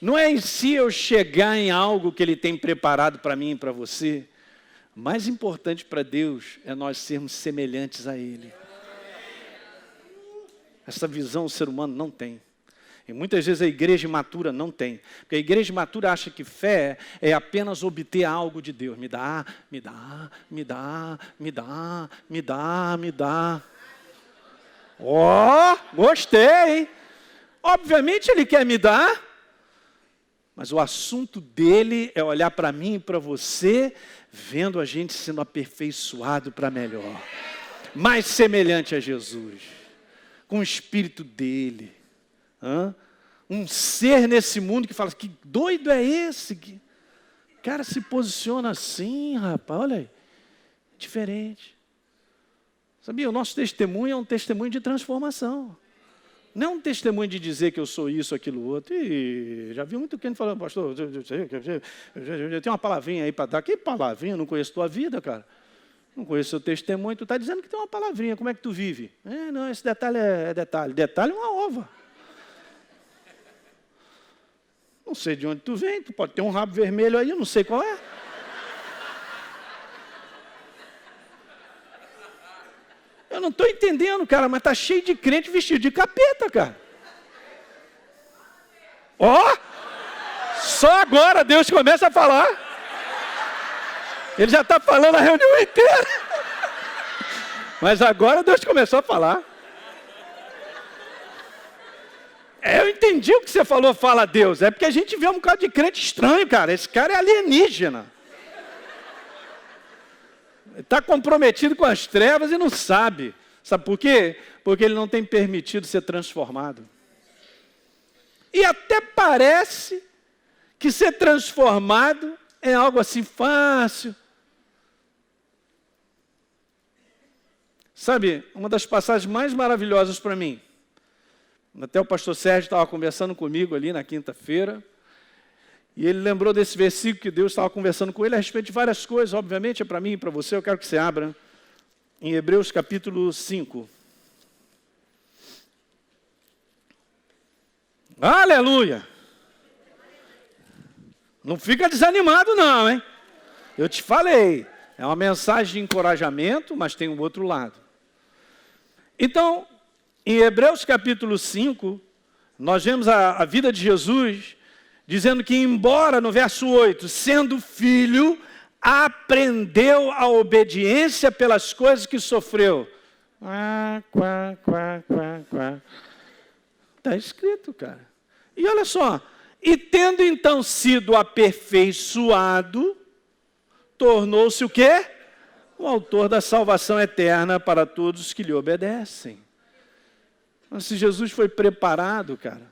não é em si eu chegar em algo que Ele tem preparado para mim e para você. O mais importante para Deus é nós sermos semelhantes a Ele. Essa visão o ser humano não tem. E muitas vezes a igreja imatura não tem. Porque a igreja imatura acha que fé é apenas obter algo de Deus. Me dá, me dá, me dá, me dá, me dá, me dá. Ó, gostei, hein? Obviamente ele quer me dar, mas o assunto dele é olhar para mim e para você, vendo a gente sendo aperfeiçoado para melhor, mais semelhante a Jesus, com o espírito dele. Um ser nesse mundo que fala, que doido é esse? Que cara se posiciona assim, rapaz, olha aí, diferente. Sabia, o nosso testemunho é um testemunho de transformação. Não é um testemunho de dizer que eu sou isso, aquilo, outro. E já vi muito quem falando, pastor, eu tenho uma palavrinha aí para dar. Que palavrinha? Não conheço tua vida, cara. Não conheço seu testemunho. Tu está dizendo que tem uma palavrinha. Como é que tu vive? Não, esse detalhe é detalhe. Detalhe é uma ova. Não sei de onde tu vem. Tu pode ter um rabo vermelho aí, eu não sei qual é. Eu não estou entendendo, cara, mas está cheio de crente vestido de capeta, cara. Ó! Só agora Deus começa a falar. Ele já está falando a reunião inteira. Mas agora Deus começou a falar. Eu entendi o que você falou, fala Deus. É porque a gente vê um bocado de crente estranho, cara. Esse cara é alienígena. Está comprometido com as trevas e não sabe. Sabe por quê? Porque ele não tem permitido ser transformado. E até parece que ser transformado é algo assim fácil. Sabe, uma das passagens mais maravilhosas para mim, até o pastor Sérgio estava conversando comigo ali na quinta-feira, e ele lembrou desse versículo que Deus estava conversando com ele a respeito de várias coisas, obviamente é para mim e para você, eu quero que você abra em Hebreus capítulo 5. Aleluia! Não fica desanimado não, hein? Eu te falei, é uma mensagem de encorajamento, mas tem um outro lado. Então, em Hebreus capítulo 5, nós vemos a vida de Jesus, dizendo que, embora, no verso 8, sendo filho, aprendeu a obediência pelas coisas que sofreu. Está escrito, cara. E olha só, e tendo então sido aperfeiçoado, tornou-se o quê? O autor da salvação eterna para todos que lhe obedecem. Mas se Jesus foi preparado, cara,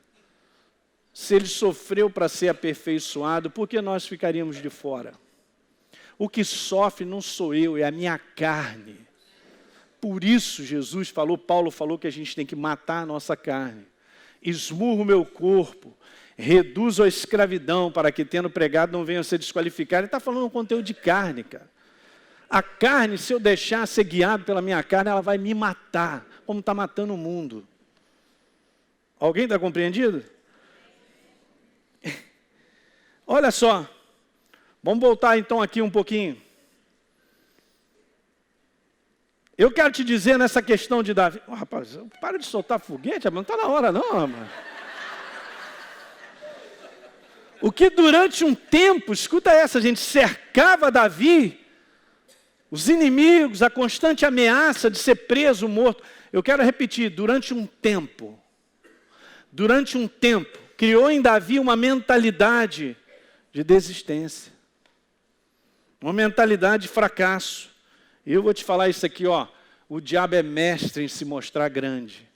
se ele sofreu para ser aperfeiçoado, por que nós ficaríamos de fora? O que sofre não sou eu, é a minha carne. Por isso Jesus falou, Paulo falou que a gente tem que matar a nossa carne. Esmurro o meu corpo, reduzo a escravidão para que, tendo pregado, não venham a ser desqualificados. Ele está falando um conteúdo de carne, cara. A carne, se eu deixar ser guiado pela minha carne, ela vai me matar, como está matando o mundo. Alguém está compreendido? Olha só, vamos voltar então aqui um pouquinho. Eu quero te dizer nessa questão de Davi... rapaz, para de soltar foguete, não está na hora não, rapaz. O que durante um tempo, escuta essa, gente, cercava Davi, os inimigos, a constante ameaça de ser preso, morto. Eu quero repetir, durante um tempo, criou em Davi uma mentalidade de desistência, uma mentalidade de fracasso. E eu vou te falar isso aqui, ó, o diabo é mestre em se mostrar grande.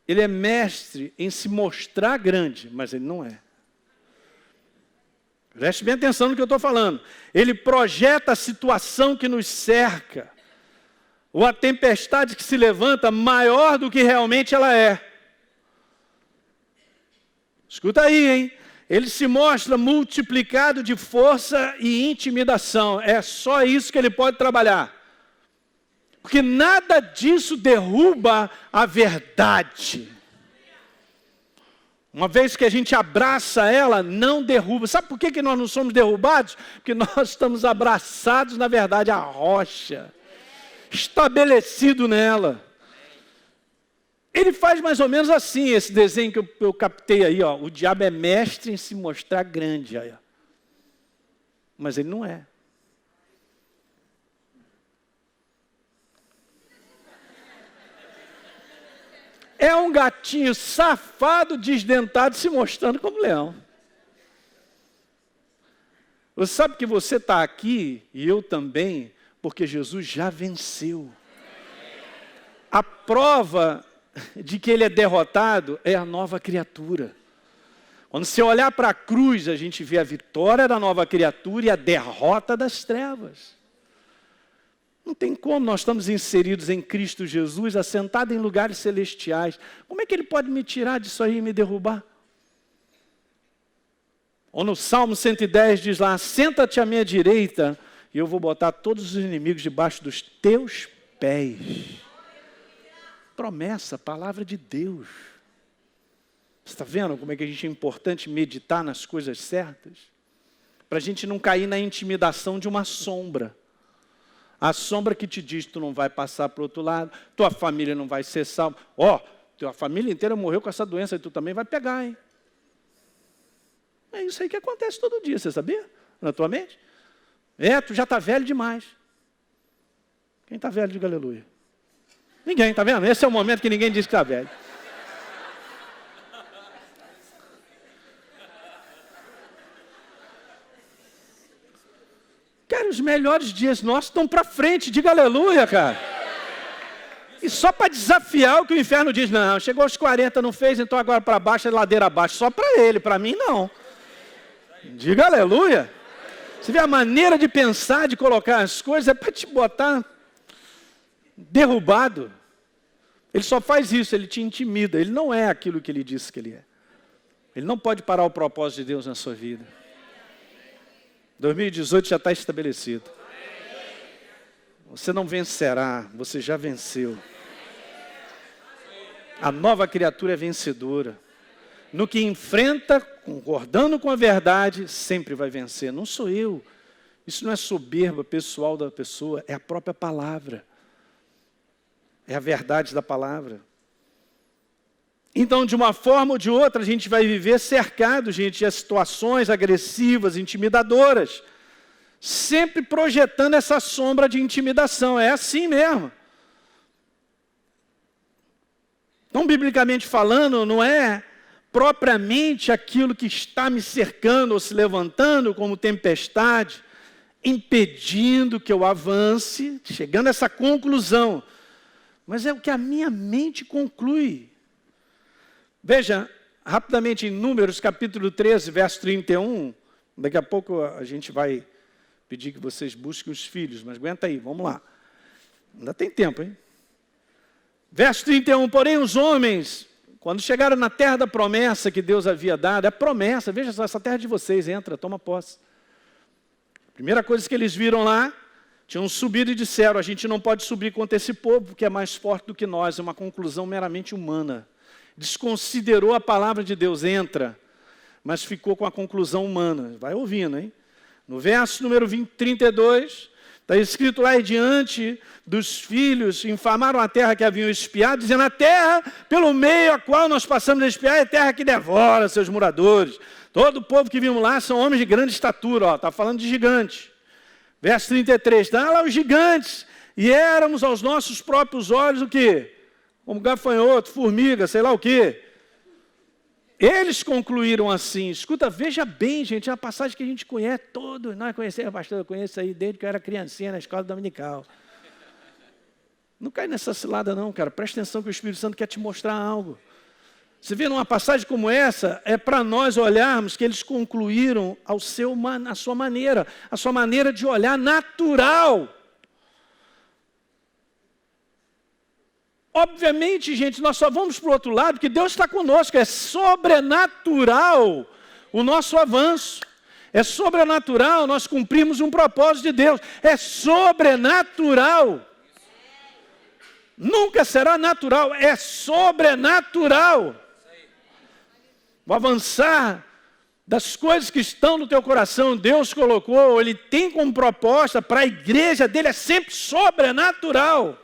Ele é mestre em se mostrar grande, mas ele não é. Preste bem atenção no que eu estou falando. Ele projeta a situação que nos cerca, ou a tempestade que se levanta maior do que realmente ela é. Escuta aí, hein? Ele se mostra multiplicado de força e intimidação. É só isso que ele pode trabalhar. Porque nada disso derruba a verdade. Uma vez que a gente abraça ela, não derruba. Sabe por que nós não somos derrubados? Porque nós estamos abraçados, na verdade, à rocha, estabelecido nela. Ele faz mais ou menos assim, esse desenho que eu captei aí, ó. O diabo é mestre em se mostrar grande, aí, ó. Mas ele não é. É um gatinho safado, desdentado, se mostrando como leão. Você sabe que você está aqui, e eu também, porque Jesus já venceu. A prova de que ele é derrotado é a nova criatura. Quando você olhar para a cruz, a gente vê a vitória da nova criatura e a derrota das trevas. Não tem como, nós estamos inseridos em Cristo Jesus, assentados em lugares celestiais. Como é que ele pode me tirar disso aí e me derrubar? Ou no Salmo 110 diz lá, senta-te à minha direita e eu vou botar todos os inimigos debaixo dos teus pés. Promessa, palavra de Deus. Você está vendo como é que a gente é importante meditar nas coisas certas? Para a gente não cair na intimidação de uma sombra. A sombra que te diz que tu não vai passar para o outro lado, tua família não vai ser salva. Tua família inteira morreu com essa doença e tu também vai pegar, hein? É isso aí que acontece todo dia, você sabia? Na tua mente? Tu já está velho demais. Quem está velho, diga aleluia. Ninguém, está vendo? Esse é o momento que ninguém diz que está velho. Cara, os melhores dias nossos estão para frente, diga aleluia, cara. E só para desafiar o que o inferno diz, não, chegou aos 40, não fez, então agora para baixo é ladeira abaixo. Só para ele, para mim não. Diga aleluia. Você vê a maneira de pensar, de colocar as coisas, é para te botar derrubado. Ele só faz isso, ele te intimida. Ele não é aquilo que ele disse que ele é. Ele não pode parar o propósito de Deus na sua vida. 2018 já está estabelecido. Você não vencerá, você já venceu. A nova criatura é vencedora. No que enfrenta, concordando com a verdade, sempre vai vencer. Não sou eu. Isso não é soberba pessoal da pessoa, é a própria palavra. É a verdade da palavra. Então, de uma forma ou de outra, a gente vai viver cercado, gente, de situações agressivas, intimidadoras. Sempre projetando essa sombra de intimidação. É assim mesmo. Então, biblicamente falando, não é propriamente aquilo que está me cercando ou se levantando como tempestade, impedindo que eu avance, chegando a essa conclusão. Mas é o que a minha mente conclui. Veja, rapidamente em Números, capítulo 13, verso 31. Daqui a pouco a gente vai pedir que vocês busquem os filhos, mas aguenta aí, vamos lá. Ainda tem tempo, hein? Verso 31, porém os homens, quando chegaram na terra da promessa que Deus havia dado, é promessa, veja só, essa terra de vocês, entra, toma posse. Primeira coisa que eles viram lá, tinham subido e disseram, a gente não pode subir contra esse povo, porque é mais forte do que nós, é uma conclusão meramente humana. Desconsiderou a palavra de Deus, entra, mas ficou com a conclusão humana. Vai ouvindo, hein? No verso número 32, está escrito lá, e diante dos filhos, infamaram a terra que haviam espiado, dizendo, a terra pelo meio a qual nós passamos a espiar é a terra que devora seus moradores. Todo o povo que vimos lá são homens de grande estatura, está falando de gigante. Verso 33, está lá os gigantes, e éramos aos nossos próprios olhos o quê? Como gafanhoto, formiga, sei lá o quê. Eles concluíram assim, escuta, veja bem, gente, é uma passagem que a gente conhece todos, nós conhecemos, pastor, eu conheço aí desde que eu era criancinha na escola dominical. Não cai nessa cilada não, cara, presta atenção que o Espírito Santo quer te mostrar algo. Você vê numa passagem como essa, é para nós olharmos que eles concluíram a sua maneira de olhar natural. Obviamente, gente, nós só vamos para o outro lado porque Deus está conosco. É sobrenatural o nosso avanço. É sobrenatural nós cumprimos um propósito de Deus. É sobrenatural. Nunca será natural, é sobrenatural. O avançar das coisas que estão no teu coração, Deus colocou, Ele tem como proposta para a igreja dele, é sempre sobrenatural.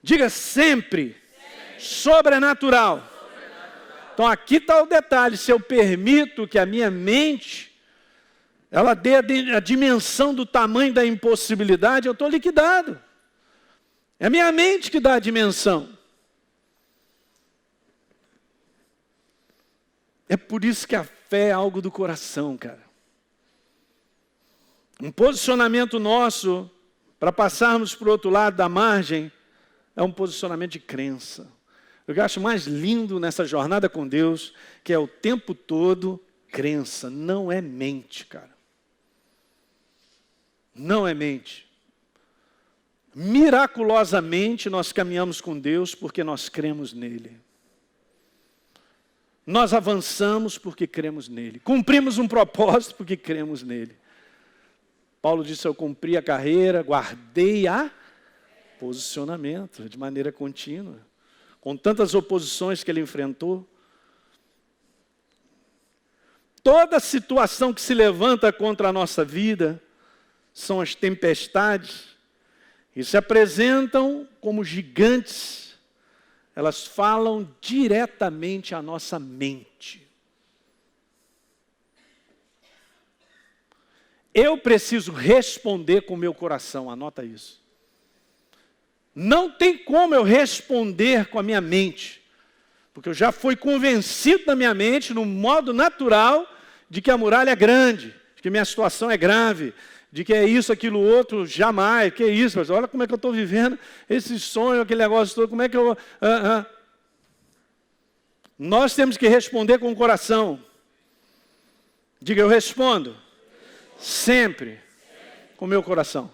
Diga sempre. Sobrenatural. Então aqui está o detalhe, se eu permito que a minha mente, ela dê a dimensão do tamanho da impossibilidade, eu estou liquidado. É a minha mente que dá a dimensão. É por isso que a fé é algo do coração, cara. Um posicionamento nosso, para passarmos para o outro lado da margem, é um posicionamento de crença. O que eu acho mais lindo nessa jornada com Deus, que é o tempo todo crença, não é mente, cara. Não é mente. Miraculosamente nós caminhamos com Deus porque nós cremos nele. Nós avançamos porque cremos nele. Cumprimos um propósito porque cremos nele. Paulo disse, eu cumpri a carreira, guardei a posicionamento de maneira contínua. Com tantas oposições que ele enfrentou. Toda situação que se levanta contra a nossa vida são as tempestades e se apresentam como gigantes. Elas falam diretamente à nossa mente. Eu preciso responder com o meu coração, anota isso. Não tem como eu responder com a minha mente, porque eu já fui convencido na minha mente, no modo natural, de que a muralha é grande, de que minha situação é grave, de que é isso, aquilo, outro, jamais, que é isso, mas olha como é que eu estou vivendo esse sonho, aquele negócio todo, como é que eu... Nós temos que responder com o coração. Diga, eu respondo sempre com o meu coração.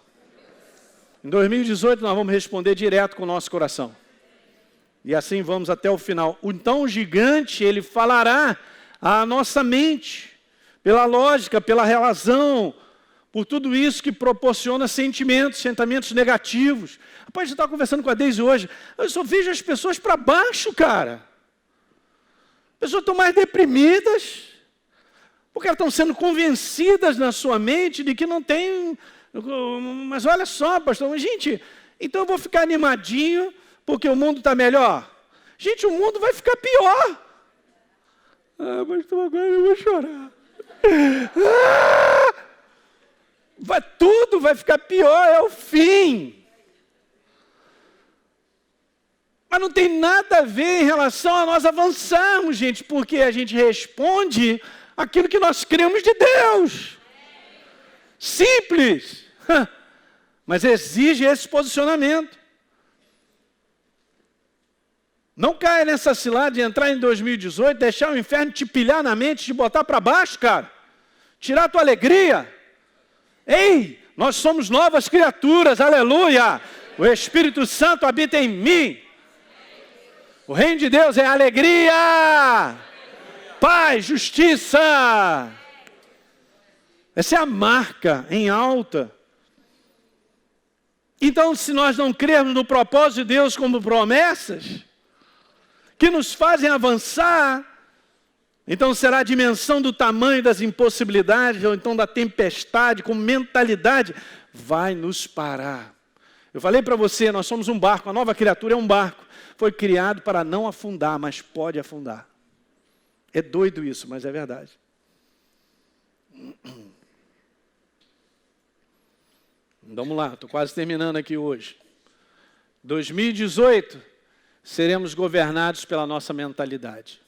Em 2018 nós vamos responder direto com o nosso coração. E assim vamos até o final. Então o gigante, ele falará à nossa mente, pela lógica, pela razão, por tudo isso que proporciona sentimentos negativos. Rapaz, a gente estava conversando com a Deise hoje, eu só vejo as pessoas para baixo, cara. As pessoas estão mais deprimidas, porque elas estão sendo convencidas na sua mente de que não tem... Mas olha só, pastor, gente, então eu vou ficar animadinho porque o mundo está melhor? Gente, o mundo vai ficar pior. Pastor, agora eu vou chorar. Tudo vai ficar pior, é o fim. Mas não tem nada a ver em relação a nós avançarmos, gente, porque a gente responde aquilo que nós cremos de Deus. Simples. Mas exige esse posicionamento. Não caia nessa cilada de entrar em 2018, deixar o inferno te pilhar na mente, te botar para baixo, cara. Tirar a tua alegria. Ei, nós somos novas criaturas, aleluia. O Espírito Santo habita em mim. O reino de Deus é alegria, paz, justiça. Essa é a marca em alta. Então, se nós não crermos no propósito de Deus como promessas, que nos fazem avançar, então será a dimensão do tamanho das impossibilidades, ou então da tempestade, com mentalidade, vai nos parar. Eu falei para você, nós somos um barco, a nova criatura é um barco. Foi criado para não afundar, mas pode afundar. É doido isso, mas é verdade. Vamos lá, estou quase terminando aqui hoje. 2018, seremos governados pela nossa mentalidade.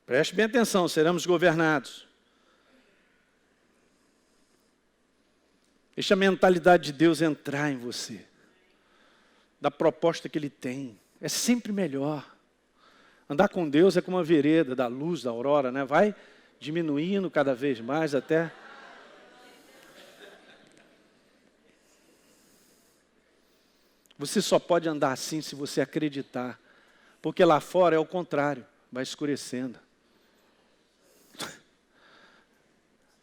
Preste bem atenção, seremos governados. Deixa a mentalidade de Deus entrar em você. Da proposta que Ele tem. É sempre melhor. Andar com Deus é como uma vereda da luz, da aurora, né? Vai diminuindo cada vez mais até... Você só pode andar assim se você acreditar. Porque lá fora é o contrário, vai escurecendo.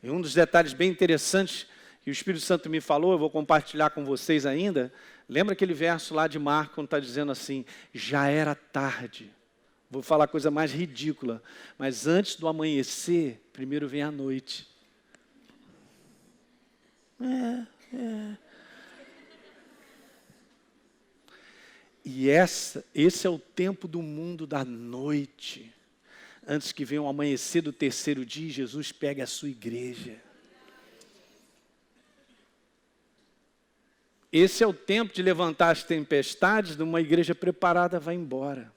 E um dos detalhes bem interessantes que o Espírito Santo me falou, eu vou compartilhar com vocês ainda. Lembra aquele verso lá de Marcos, quando está dizendo assim, já era tarde. Vou falar a coisa mais ridícula, mas antes do amanhecer, primeiro vem a noite. E esse é o tempo do mundo da noite. Antes que venha o amanhecer do terceiro dia, Jesus pega a sua igreja. Esse é o tempo de levantar as tempestades de uma igreja preparada, vai embora.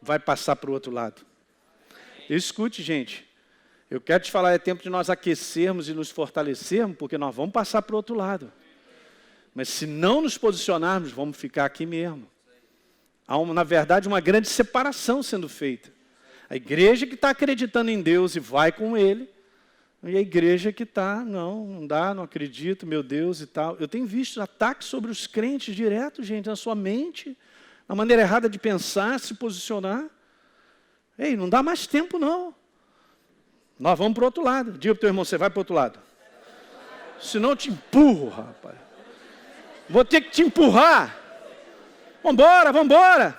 Vai passar para o outro lado. Escute, gente. Eu quero te falar, é tempo de nós aquecermos e nos fortalecermos, porque nós vamos passar para o outro lado. Mas se não nos posicionarmos, vamos ficar aqui mesmo. Há, na verdade, uma grande separação sendo feita. A igreja que está acreditando em Deus e vai com Ele, e a igreja que está, não dá, não acredito, meu Deus e tal. Eu tenho visto ataques sobre os crentes direto, gente, na sua mente, na maneira errada de pensar, se posicionar. Ei, não dá mais tempo, não. Nós vamos para o outro lado. Diga para o teu irmão, você vai para o outro lado. Senão eu te empurro, rapaz. Vou ter que te empurrar. Vambora, vambora.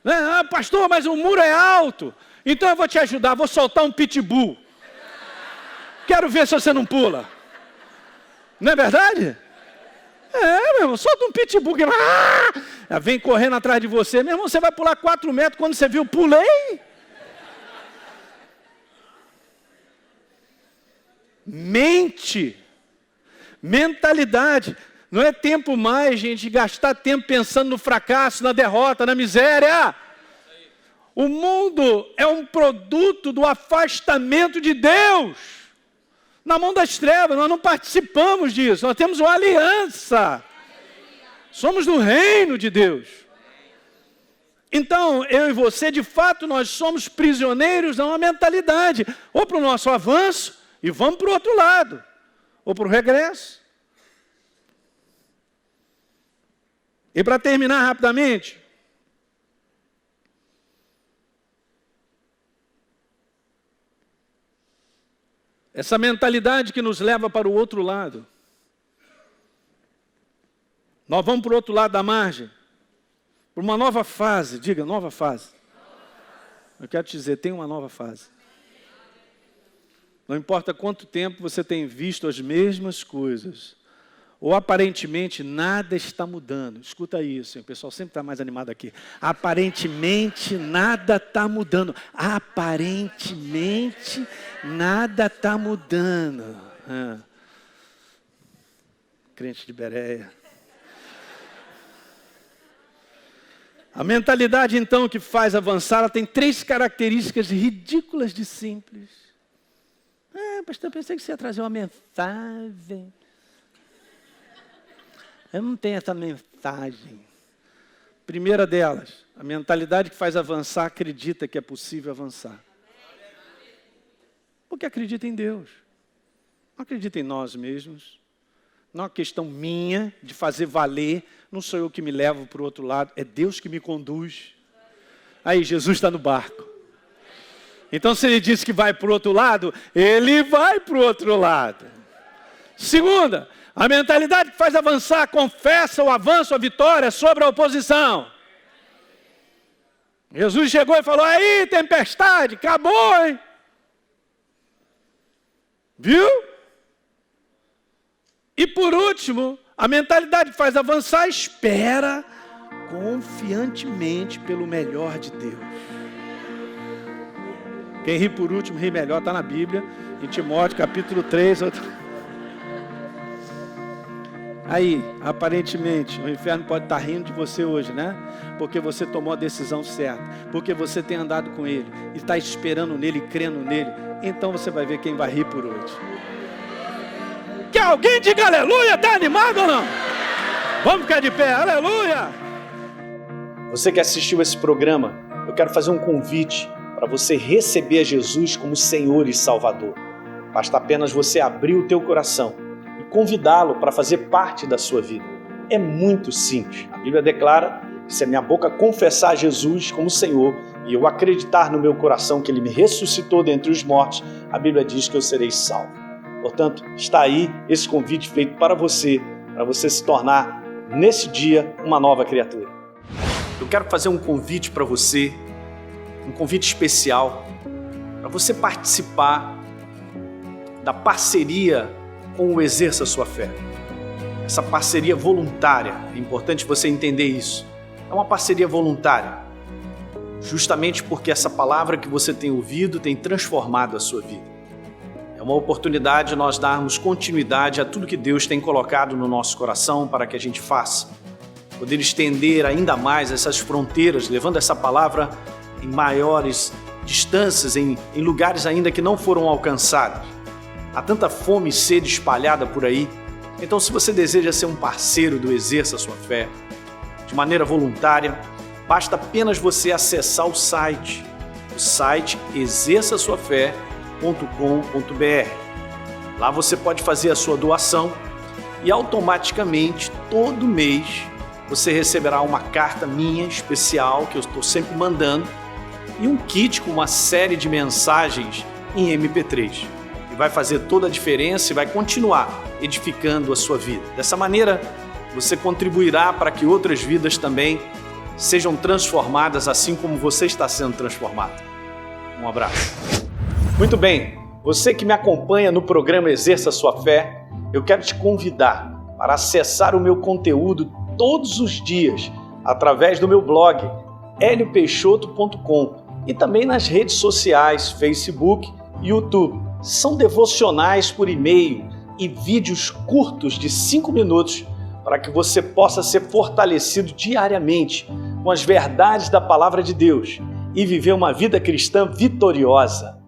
Ah, pastor, mas o muro é alto. Então eu vou te ajudar, vou soltar um pitbull. Quero ver se você não pula. Não é verdade? É, meu irmão, solta um pitbull que vem correndo atrás de você. Meu irmão, você vai pular 4 metros, quando você viu, pulei. Mente, mentalidade. Não é tempo mais, gente, de gastar tempo pensando no fracasso, na derrota, na miséria. O mundo é um produto do afastamento de Deus. Na mão das trevas, nós não participamos disso. Nós temos uma aliança. Somos do reino de Deus. Então, eu e você, de fato, nós somos prisioneiros de uma mentalidade. Ou para o nosso avanço, e vamos para o outro lado. Ou para o regresso. E para terminar rapidamente, essa mentalidade que nos leva para o outro lado, nós vamos para o outro lado da margem, para uma nova fase, diga, nova fase. Eu quero te dizer, tem uma nova fase. Não importa quanto tempo você tem visto as mesmas coisas, ou aparentemente nada está mudando. Escuta isso, hein? O pessoal sempre está mais animado aqui. Aparentemente nada está mudando. Aparentemente nada está mudando. Crente de Bereia. A mentalidade, então, que faz avançar, ela tem 3 características ridículas de simples. Pastor, eu pensei que você ia trazer uma mensagem. Eu não tenho essa mensagem. Primeira delas, a mentalidade que faz avançar acredita que é possível avançar. Porque acredita em Deus. Não acredita em nós mesmos. Não é uma questão minha de fazer valer. Não sou eu que me levo para o outro lado. É Deus que me conduz. Aí, Jesus está no barco. Então, se ele disse que vai para o outro lado, ele vai para o outro lado. Segunda, a mentalidade que faz avançar confessa o avanço, a vitória sobre a oposição. Jesus chegou e falou, aí, tempestade, acabou, hein? Viu? E por último, a mentalidade que faz avançar espera confiantemente pelo melhor de Deus. Quem ri por último, ri melhor, está na Bíblia, em Timóteo, capítulo 3. Aí, aparentemente, o inferno pode estar rindo de você hoje, né? Porque você tomou a decisão certa, porque você tem andado com Ele, e está esperando nele, crendo nele. Então você vai ver quem vai rir por hoje. Que alguém diga aleluia, está animado ou não? Vamos ficar de pé, aleluia! Você que assistiu esse programa, eu quero fazer um convite para você receber Jesus como Senhor e Salvador. Basta apenas você abrir o teu coração e convidá-lo para fazer parte da sua vida. É muito simples. A Bíblia declara que se a minha boca confessar Jesus como Senhor e eu acreditar no meu coração que Ele me ressuscitou dentre os mortos, a Bíblia diz que eu serei salvo. Portanto, está aí esse convite feito para você se tornar, nesse dia, uma nova criatura. Eu quero fazer um convite para você, um convite especial, para você participar da parceria com o Exerça Sua Fé. Essa parceria voluntária, é importante você entender isso. É uma parceria voluntária, justamente porque essa palavra que você tem ouvido tem transformado a sua vida. É uma oportunidade de nós darmos continuidade a tudo que Deus tem colocado no nosso coração para que a gente faça. Poder estender ainda mais essas fronteiras, levando essa palavra em maiores distâncias, em lugares ainda que não foram alcançados. Há tanta fome e sede espalhada por aí. Então, se você deseja ser um parceiro do Exerça Sua Fé, de maneira voluntária, basta apenas você acessar o site exerçasuafé.com.br. Lá você pode fazer a sua doação e automaticamente, todo mês, você receberá uma carta minha especial, que eu estou sempre mandando, e um kit com uma série de mensagens em MP3. E vai fazer toda a diferença e vai continuar edificando a sua vida. Dessa maneira, você contribuirá para que outras vidas também sejam transformadas assim como você está sendo transformado. Um abraço. Muito bem, você que me acompanha no programa Exerça Sua Fé, eu quero te convidar para acessar o meu conteúdo todos os dias através do meu blog heliopeixoto.com e também nas redes sociais, Facebook e YouTube. São devocionais por e-mail e vídeos curtos de 5 minutos para que você possa ser fortalecido diariamente com as verdades da Palavra de Deus e viver uma vida cristã vitoriosa.